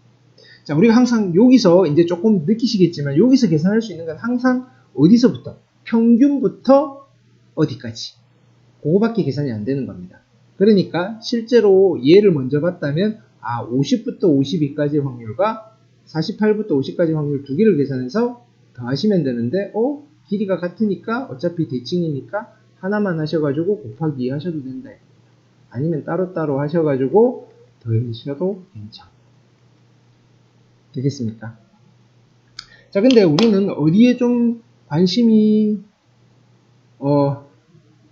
자, 우리가 항상 여기서 이제 조금 느끼시겠지만 여기서 계산할 수 있는 건 항상 어디서부터? 평균부터 어디까지? 그거밖에 계산이 안 되는 겁니다. 그러니까 실제로 얘를 먼저 봤다면 50부터 52까지의 확률과 48부터 50까지 확률 두 개를 계산해서 더하시면 되는데 길이가 같으니까 어차피 대칭이니까 하나만 하셔가지고 곱하기 2 하셔도 된다. 아니면 따로따로 하셔가지고 더하셔도 괜찮고. 되겠습니까? 자, 근데 우리는 어디에 좀 관심이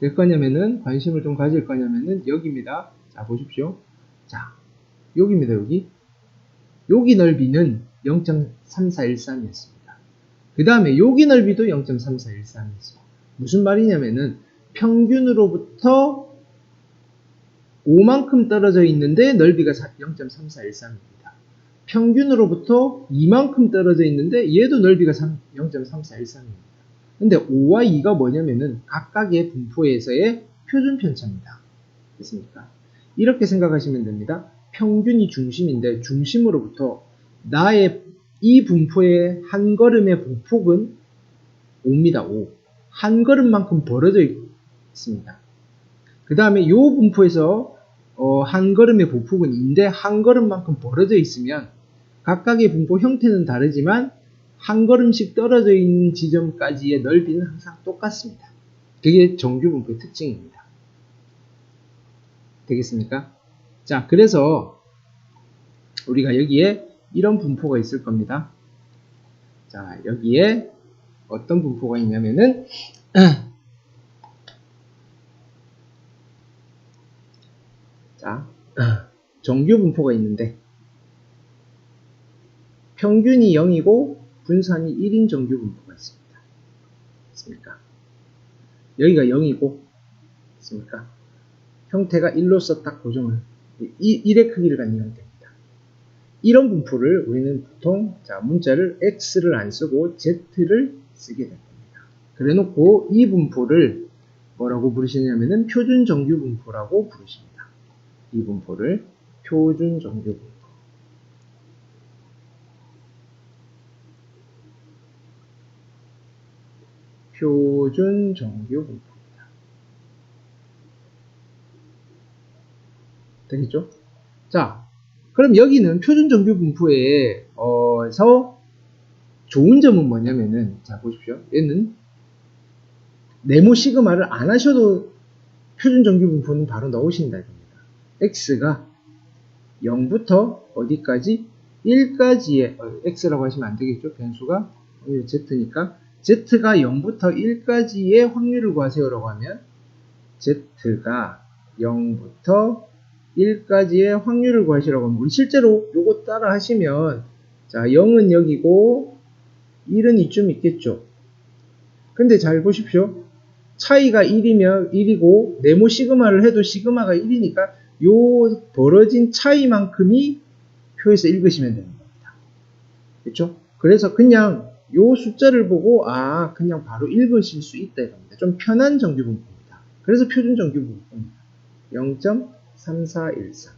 될 거냐면은, 관심을 좀 가질 거냐면은 여기입니다. 자, 보십시오. 자, 여기입니다. 여기 넓이는 0.3413이었습니다. 그 다음에 여기 넓이도 0.3413이었어요. 무슨 말이냐면은 평균으로부터 5만큼 떨어져 있는데 넓이가 0.3413입니다. 평균으로부터 2만큼 떨어져 있는데 얘도 넓이가 0.3413입니다. 근데 5와 2가 뭐냐면은 각각의 분포에서의 표준 편차입니다. 됐습니까? 이렇게 생각하시면 됩니다. 평균이 중심인데 중심으로부터 나의 이 분포의 한 걸음의 보폭은 5입니다. 5. 한 걸음만큼 벌어져 있습니다. 그 다음에 이 분포에서 한 걸음의 보폭은 2인데 한 걸음만큼 벌어져 있으면 각각의 분포 형태는 다르지만 한 걸음씩 떨어져 있는 지점까지의 넓이는 항상 똑같습니다. 그게 정규 분포의 특징입니다. 되겠습니까? 자, 그래서 우리가 여기에 이런 분포가 있을 겁니다. 자, 여기에 어떤 분포가 있냐면은 자, 정규 분포가 있는데 평균이 0이고 분산이 1인 정규 분포가 있습니다. 있습니까? 여기가 0이고 있습니까? 형태가 1로서 딱 고정을 1의 크기를 갖는 형태입니다. 이런 분포를 우리는 보통 문자를 X를 안 쓰고 Z를 쓰게 됩니다. 그래 놓고 이 분포를 뭐라고 부르시냐면은 표준 정규 분포라고 부르십니다. 이 분포를 표준 정규 분포. 표준 정규 분포입니다. 되겠죠? 자, 그럼 여기는 표준 정규 분포에서 좋은 점은 뭐냐면은, 자, 보십시오. 얘는 네모 시그마를 안 하셔도 표준 정규 분포는 바로 넣으신다 이겁니다. X가 0부터 어디까지? 1까지의 X라고 하시면 안 되겠죠? 변수가 Z니까 Z가 0부터 1까지의 확률을 구하세요라고 하면 Z가 0부터 1까지의 확률을 구하시라고 하면 우리 실제로 요거 따라 하시면 자 0은 여기고 1은 이쯤 있겠죠. 근데 잘 보십시오. 차이가 1이면 1이고 네모 시그마를 해도 시그마가 1이니까 요 벌어진 차이만큼이 표에서 읽으시면 되는 겁니다. 그렇죠? 그래서 그냥 요 숫자를 보고 그냥 바로 읽으실 수 있다 이겁니다. 좀 편한 정규 분포입니다. 그래서 표준 정규 분포입니다. 0.3413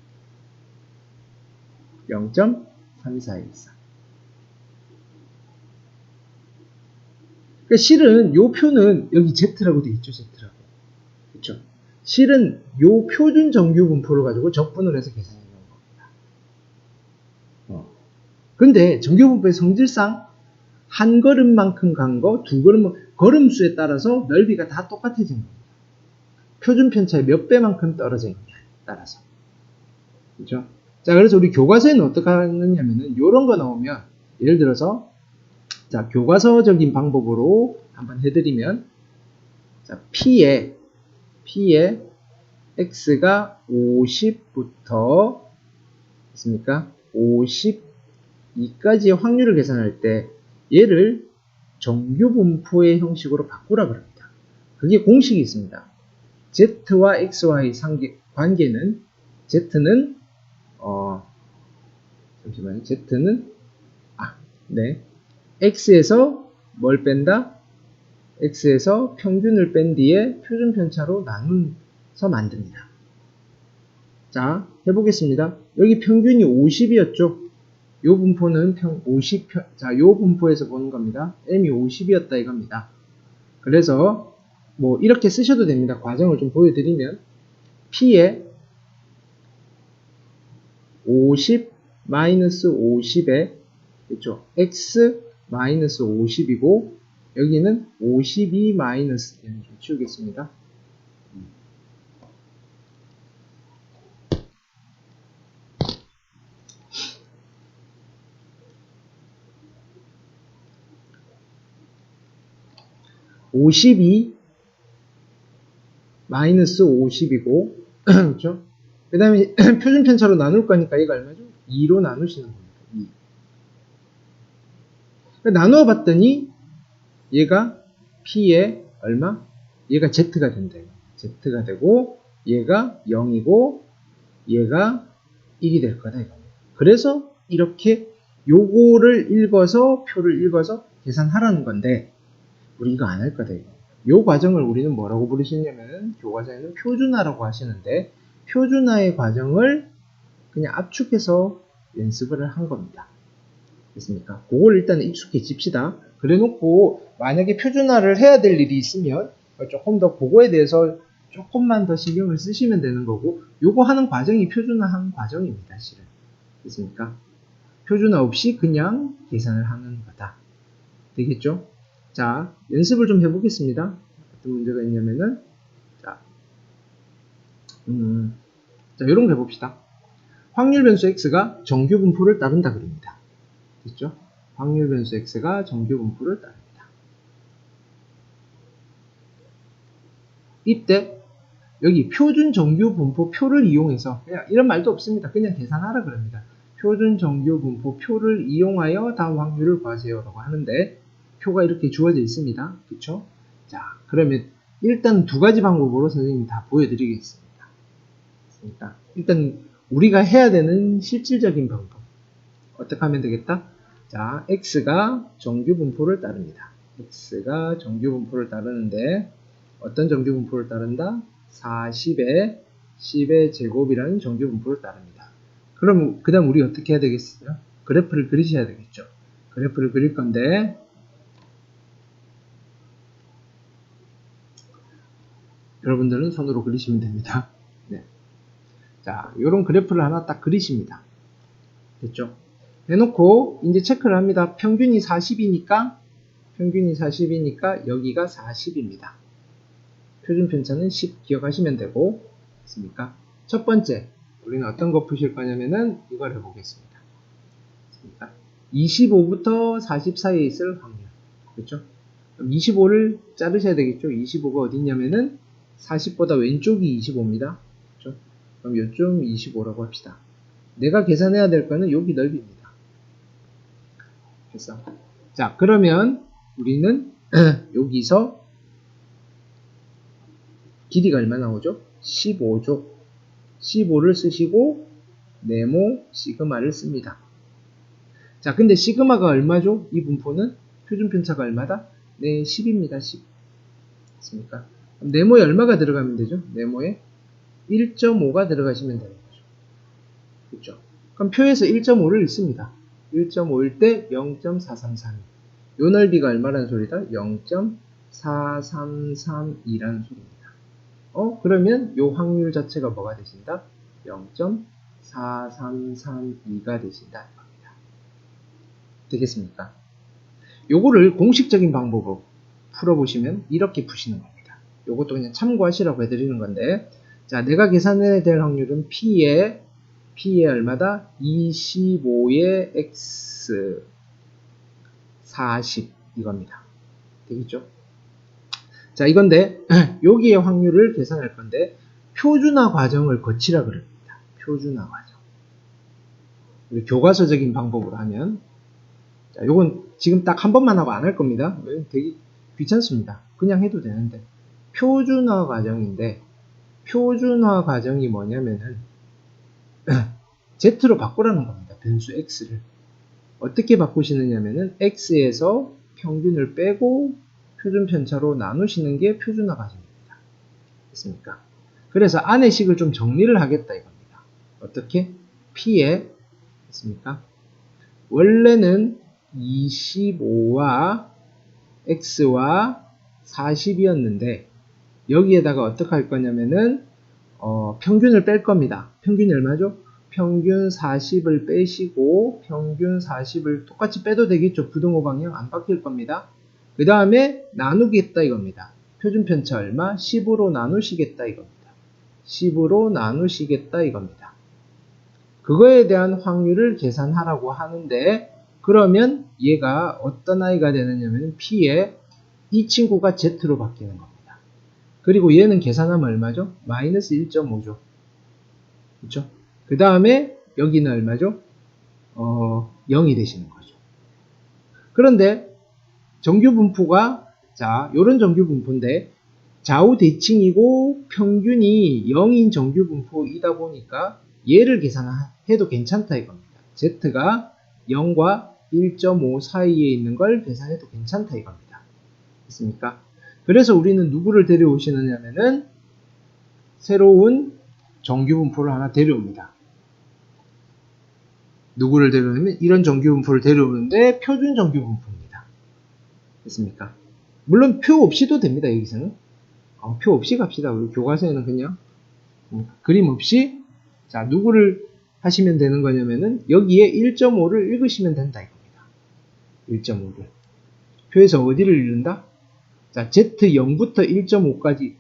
0.3413 그러니까 실은 요 표는 여기 Z라고 되어 있죠. Z라고. 그렇죠? 실은 요 표준 정규 분포를 가지고 적분을 해서 계산해 놓은 겁니다. 근데 정규 분포의 성질상 한 걸음만큼 간 거, 두 걸음, 걸음수에 따라서 넓이가 다 똑같아진 겁니다. 표준 편차의 몇 배만큼 떨어져 있느냐에 따라서. 그렇죠? 자, 그래서 우리 교과서에는 어떻게 하느냐면은 요런 거 나오면 예를 들어서 자, 교과서적인 방법으로 한번 해드리면 자, P에 X가 50부터 있습니까? 52까지의 확률을 계산할 때 얘를 정규 분포의 형식으로 바꾸라 그럽니다. 그게 공식이 있습니다. Z와 X와의 관계는 Z는 잠시만요. Z는 X에서 뭘 뺀다? x에서 평균을 뺀 뒤에 표준 편차로 나눈서 만듭니다. 자, 해보겠습니다. 여기 평균이 50이었죠? 요 분포는 50, 자, 요 분포에서 보는 겁니다. m이 50이었다 이겁니다. 그래서 뭐 이렇게 쓰셔도 됩니다. 과정을 좀 보여드리면 p에 50 마이너스 50에 그렇죠? x 마이너스 50이고 여기는 52 마이너스 좀 치우겠습니다. (52) 마이너스 50이고 그렇죠? 그 다음에 표준 편차로 나눌 거니까 얘가 얼마죠? 2로 나누시는 겁니다. 2. 나누어 봤더니 얘가 p에 얼마? 얘가 z가 된대요. z가 되고 얘가 0이고 얘가 1이 될 거다 이겁니다. 그래서 이렇게 요거를 읽어서 표를 읽어서 계산하라는 건데 우리 이거 안 할 거다 이거. 요 과정을 우리는 뭐라고 부르시냐면 교과서에는 표준화라고 하시는데 표준화의 과정을 그냥 압축해서 연습을 한 겁니다. 됐습니까? 그걸 일단 익숙해집시다. 그래 놓고 만약에 표준화를 해야 될 일이 있으면 조금 더 그거에 대해서 조금만 더 신경을 쓰시면 되는 거고 요거 하는 과정이 표준화하는 과정입니다. 실은. 됐습니까? 표준화 없이 그냥 계산을 하는 거다. 되겠죠? 자, 연습을 좀 해보겠습니다. 어떤 문제가 있냐면은 자, 이런 거 해봅시다. 확률 변수 x가 정규 분포를 따른다 그럽니다. 됐죠? 확률 변수 x가 정규 분포를 따릅니다. 이때 여기 표준 정규 분포 표를 이용해서 그냥 이런 말도 없습니다. 그냥 계산하라 그럽니다. 표준 정규 분포 표를 이용하여 다음 확률을 구하세요 라고 하는데 표가 이렇게 주어져 있습니다. 그쵸? 자, 그러면 일단 두 가지 방법으로 선생님이 다 보여드리겠습니다. 그러니까 일단 우리가 해야 되는 실질적인 방법 어떻게 하면 되겠다? 자, x가 정규 분포를 따릅니다. x가 정규 분포를 따르는데 어떤 정규 분포를 따른다? 40의 10의 제곱이라는 정규 분포를 따릅니다. 그럼 그 다음 우리 어떻게 해야 되겠어요? 그래프를 그리셔야 되겠죠. 그래프를 그릴 건데 여러분들은 손으로 그리시면 됩니다. 네. 자, 요런 그래프를 하나 딱 그리십니다. 됐죠? 해놓고 이제 체크를 합니다. 평균이 40이니까 여기가 40입니다. 표준 편차는 10 기억하시면 되고 됐습니까? 첫 번째 우리는 어떤 거 푸실 거냐면은 이걸 해보겠습니다. 됐습니까? 25부터 40 사이에 있을 확률. 그렇죠? 그럼 25를 자르셔야 되겠죠? 25가 어디 있냐면은 40보다 왼쪽이 25입니다. 그렇죠? 그럼 요쯤 25라고 합시다. 내가 계산해야 될 거는 여기 넓이입니다. 됐어? 자, 그러면 우리는 여기서 길이가 얼마 나오죠? 15죠. 15를 쓰시고 네모 시그마를 씁니다. 자, 근데 시그마가 얼마죠? 이 분포는 표준 편차가 얼마다? 네, 10입니다. 10. 맞습니까? 그럼 네모에 얼마가 들어가면 되죠? 네모에 1.5가 들어가시면 되는 거죠. 그렇죠? 그럼 표에서 1.5를 읽습니다. 1.5일 때 0.433. 요 넓이가 얼마라는 소리다? 0.4332라는 소리입니다. 그러면 요 확률 자체가 뭐가 되신다? 0.4332가 되신다. 되겠습니까? 요거를 공식적인 방법으로 풀어보시면 이렇게 푸시는 겁니다. 요것도 그냥 참고하시라고 해드리는 건데, 자, 내가 계산해야 될 확률은 P에 얼마다? 25의 X 40 이겁니다. 되겠죠? 자, 이건데 여기에 확률을 계산할 건데 표준화 과정을 거치라 그럽니다. 표준화 과정. 우리 교과서적인 방법으로 하면 자, 요건 지금 딱 한 번만 하고 안 할 겁니다. 되게 귀찮습니다. 그냥 해도 되는데 표준화 과정인데 표준화 과정이 뭐냐면은 Z로 바꾸라는 겁니다. 변수 X를. 어떻게 바꾸시느냐면은 X에서 평균을 빼고 표준 편차로 나누시는 게 표준화 과정입니다. 됐습니까? 그래서 안의 식을 좀 정리를 하겠다 이겁니다. 어떻게? P에 됐습니까? 원래는 25와 X와 40이었는데 여기에다가 어떻게 할 거냐면은 평균을 뺄 겁니다. 평균이 얼마죠? 평균 40을 빼시고 평균 40을 똑같이 빼도 되겠죠. 부등호 방향 안 바뀔 겁니다. 그 다음에 나누겠다 이겁니다. 표준 편차 얼마? 10으로 나누시겠다 이겁니다. 10으로 나누시겠다 이겁니다. 그거에 대한 확률을 계산하라고 하는데 그러면 얘가 어떤 아이가 되느냐면 P에 이 친구가 Z로 바뀌는 겁니다. 그리고 얘는 계산하면 얼마죠? 마이너스 1.5죠. 그렇죠? 그 다음에 여기는 얼마죠? 0이 되시는 거죠. 그런데 정규 분포가 자, 요런 정규 분포인데 좌우 대칭이고 평균이 0인 정규 분포이다 보니까 얘를 계산해도 괜찮다 이겁니다. Z가 0과 1.5 사이에 있는 걸 계산해도 괜찮다 이겁니다. 됐습니까? 그래서 우리는 누구를 데려오시느냐면은 새로운 정규 분포를 하나 데려옵니다. 누구를 데려오냐면 이런 정규 분포를 데려오는데 표준 정규 분포입니다. 됐습니까? 물론 표 없이도 됩니다. 여기서는 표 없이 갑시다. 우리 교과서에는 그냥 그림 없이 자 누구를 하시면 되는 거냐면은 여기에 1.5를 읽으시면 된다 이겁니다. 1.5를 표에서 어디를 읽는다? 자 Z0부터 1.5까지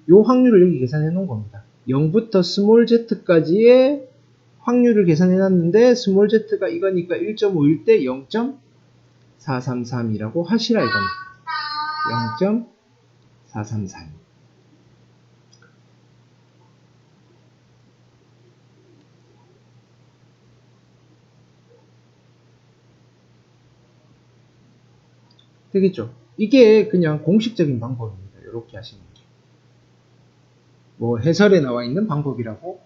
요 확률을 여기 계산해 놓은 겁니다. 0부터 스몰 z까지의 확률을 계산해 놨는데 스몰 z가 이거니까 1.5일 때 0.433이라고 하시라 이겁니다. 0.433 되겠죠? 이게 그냥 공식적인 방법입니다. 이렇게 하시는 게. 뭐 해설에 나와 있는 방법이라고.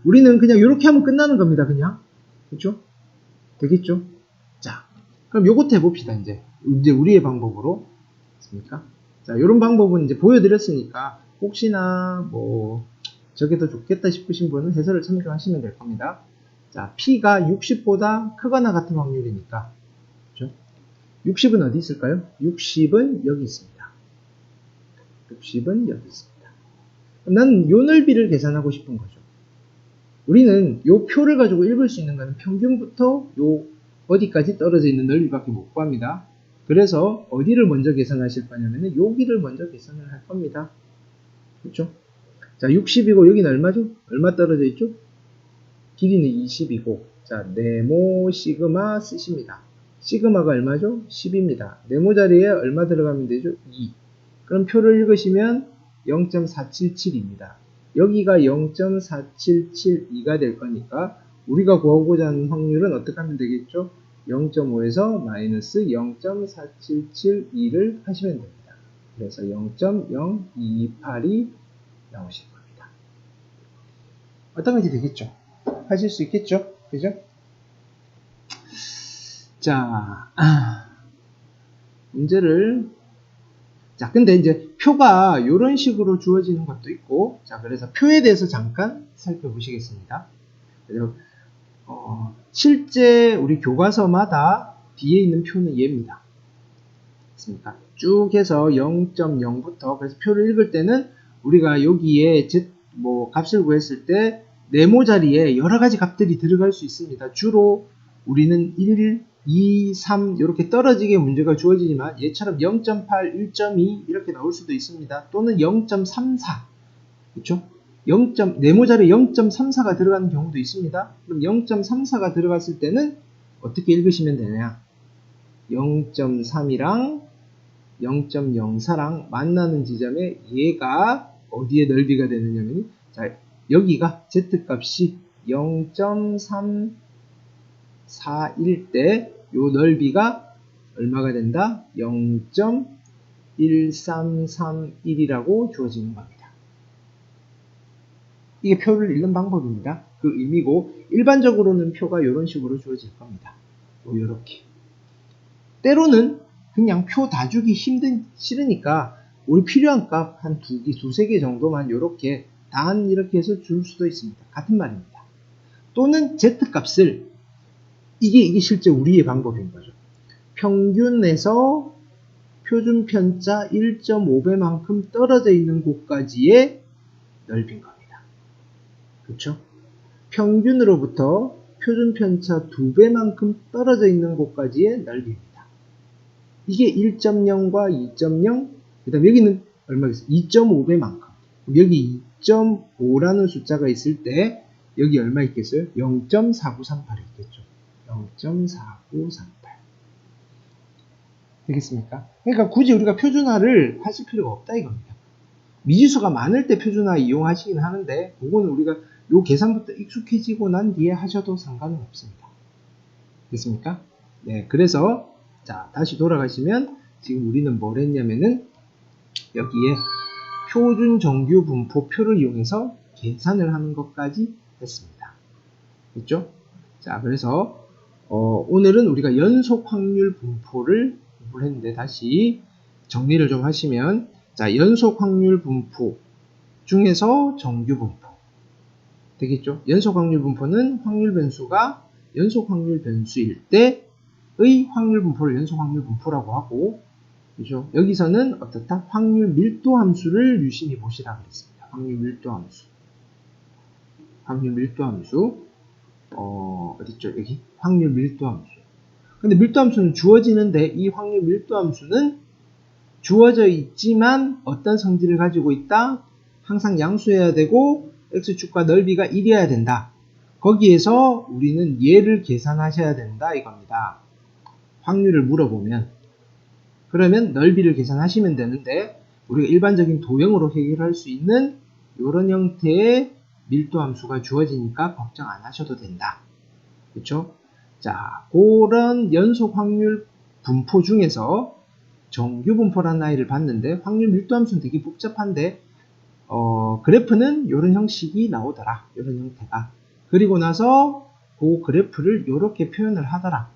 우리는 그냥 이렇게 하면 끝나는 겁니다. 그냥. 그렇죠? 되겠죠? 자, 그럼 요것도 해봅시다. 이제 우리의 방법으로. 됐습니까? 자, 요런 방법은 이제 보여드렸으니까 혹시나 뭐 저게 더 좋겠다 싶으신 분은 해설을 참조하시면 될 겁니다. 자, P가 60보다 크거나 같은 확률이니까. 그렇죠? 60은 어디 있을까요? 60은 여기 있습니다. 60은 여기 있습니다. 난 요 넓이를 계산하고 싶은 거죠. 우리는 요 표를 가지고 읽을 수 있는 거는 평균부터 요 어디까지 떨어져 있는 넓이밖에 못 구합니다. 그래서 어디를 먼저 계산하실 거냐면 여기를 먼저 계산을 할 겁니다. 그렇죠? 자, 60이고 여기는 얼마죠? 얼마 떨어져 있죠? 길이는 20이고 자, 네모 시그마 쓰십니다. 시그마가 얼마죠? 10입니다. 네모 자리에 얼마 들어가면 되죠? 2. 그럼 표를 읽으시면 0.477입니다. 여기가 0.4772가 될 거니까 우리가 구하고자 하는 확률은 어떻게 하면 되겠죠? 0.5에서 마이너스 0.4772를 하시면 됩니다. 그래서 0.0228이 나오실 겁니다. 어떤 건지 되겠죠? 하실 수 있겠죠? 그죠? 자, 문제를 자, 근데 이제 표가 이런 식으로 주어지는 것도 있고, 자, 그래서 표에 대해서 잠깐 살펴보시겠습니다. 그래서, 실제 우리 교과서마다 뒤에 있는 표는 얘입니다. 됐습니까? 쭉 해서 0.0부터, 그래서 표를 읽을 때는 우리가 여기에 값을 구했을 때 네모 자리에 여러 가지 값들이 들어갈 수 있습니다. 주로 우리는 1, 2, 3 이렇게 떨어지게 문제가 주어지지만 얘처럼 0.8, 1.2 이렇게 나올 수도 있습니다. 또는 0.34 그렇죠? 네모 자리에 0.34가 들어가는 경우도 있습니다. 그럼 0.34가 들어갔을 때는 어떻게 읽으시면 되냐? 0.3이랑 0.04랑 만나는 지점에 얘가 어디에 넓이가 되느냐면 자, 여기가 z값이 0.341 때 요 넓이가 얼마가 된다? 0.1331이라고 주어지는 겁니다. 이게 표를 읽는 방법입니다. 그 의미고 일반적으로는 표가 이런 식으로 주어질 겁니다. 요렇게. 때로는 그냥 표 다 주기 싫으니까 우리 필요한 값 한 두세 개 정도만 이렇게 단 이렇게 해서 줄 수도 있습니다. 같은 말입니다. 또는 z값을 이게 실제 우리의 방법인 거죠. 평균에서 표준 편차 1.5배만큼 떨어져 있는 곳까지의 넓이인 겁니다. 그렇죠? 평균으로부터 표준 편차 2배만큼 떨어져 있는 곳까지의 넓이입니다. 이게 1.0과 2.0, 그 다음에 여기는 얼마겠어요? 2.5배만큼. 여기 2.5라는 숫자가 있을 때 여기 얼마 있겠어요? 0.4938 있겠죠. 0.4938 되겠습니까? 그러니까 굳이 우리가 표준화를 하실 필요가 없다 이겁니다. 미지수가 많을 때 표준화 이용하시긴 하는데 그거는 우리가 요 계산부터 익숙해지고 난 뒤에 하셔도 상관은 없습니다. 됐습니까? 네, 그래서 자 다시 돌아가시면 지금 우리는 뭘 했냐면은 여기에 표준 정규 분포표를 이용해서 계산을 하는 것까지 했습니다. 됐죠? 자, 그래서 오늘은 우리가 연속 확률 분포를 공부를 했는데 다시 정리를 좀 하시면 자, 연속 확률 분포 중에서 정규 분포 되겠죠? 연속 확률 분포는 확률 변수가 연속 확률 변수일 때의 확률 분포를 연속 확률 분포라고 하고, 그죠? 여기서는 어떻다? 확률 밀도 함수를 유심히 보시라 그랬습니다. 확률 밀도 함수. 확률 밀도 함수. 어딨죠? 여기 확률 밀도 함수. 근데 밀도 함수는 주어지는데 이 확률 밀도 함수는 주어져 있지만 어떤 성질을 가지고 있다? 항상 양수해야 되고 x축과 넓이가 1이어야 된다. 거기에서 우리는 얘를 계산하셔야 된다 이겁니다. 확률을 물어보면 그러면 넓이를 계산하시면 되는데 우리가 일반적인 도형으로 해결할 수 있는 이런 형태의 밀도 함수가 주어지니까 걱정 안 하셔도 된다. 그렇죠? 자, 그런 연속 확률 분포 중에서 정규 분포라는 아이를 봤는데 확률 밀도 함수는 되게 복잡한데 그래프는 이런 형식이 나오더라. 이런 형태가. 그리고 나서 그 그래프를 이렇게 표현을 하더라.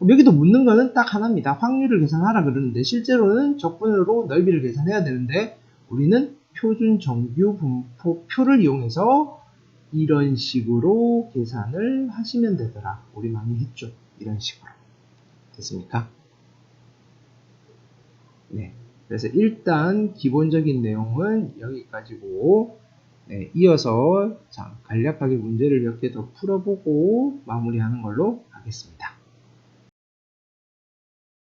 여기도 묻는 거는 딱 하나입니다. 확률을 계산하라 그러는데 실제로는 적분으로 넓이를 계산해야 되는데 우리는 표준 정규 분포표를 이용해서 이런 식으로 계산을 하시면 되더라. 우리 많이 했죠. 이런 식으로. 됐습니까? 네. 그래서 일단 기본적인 내용은 여기까지고, 네, 이어서 간략하게 문제를 몇 개 더 풀어보고 마무리하는 걸로 하겠습니다.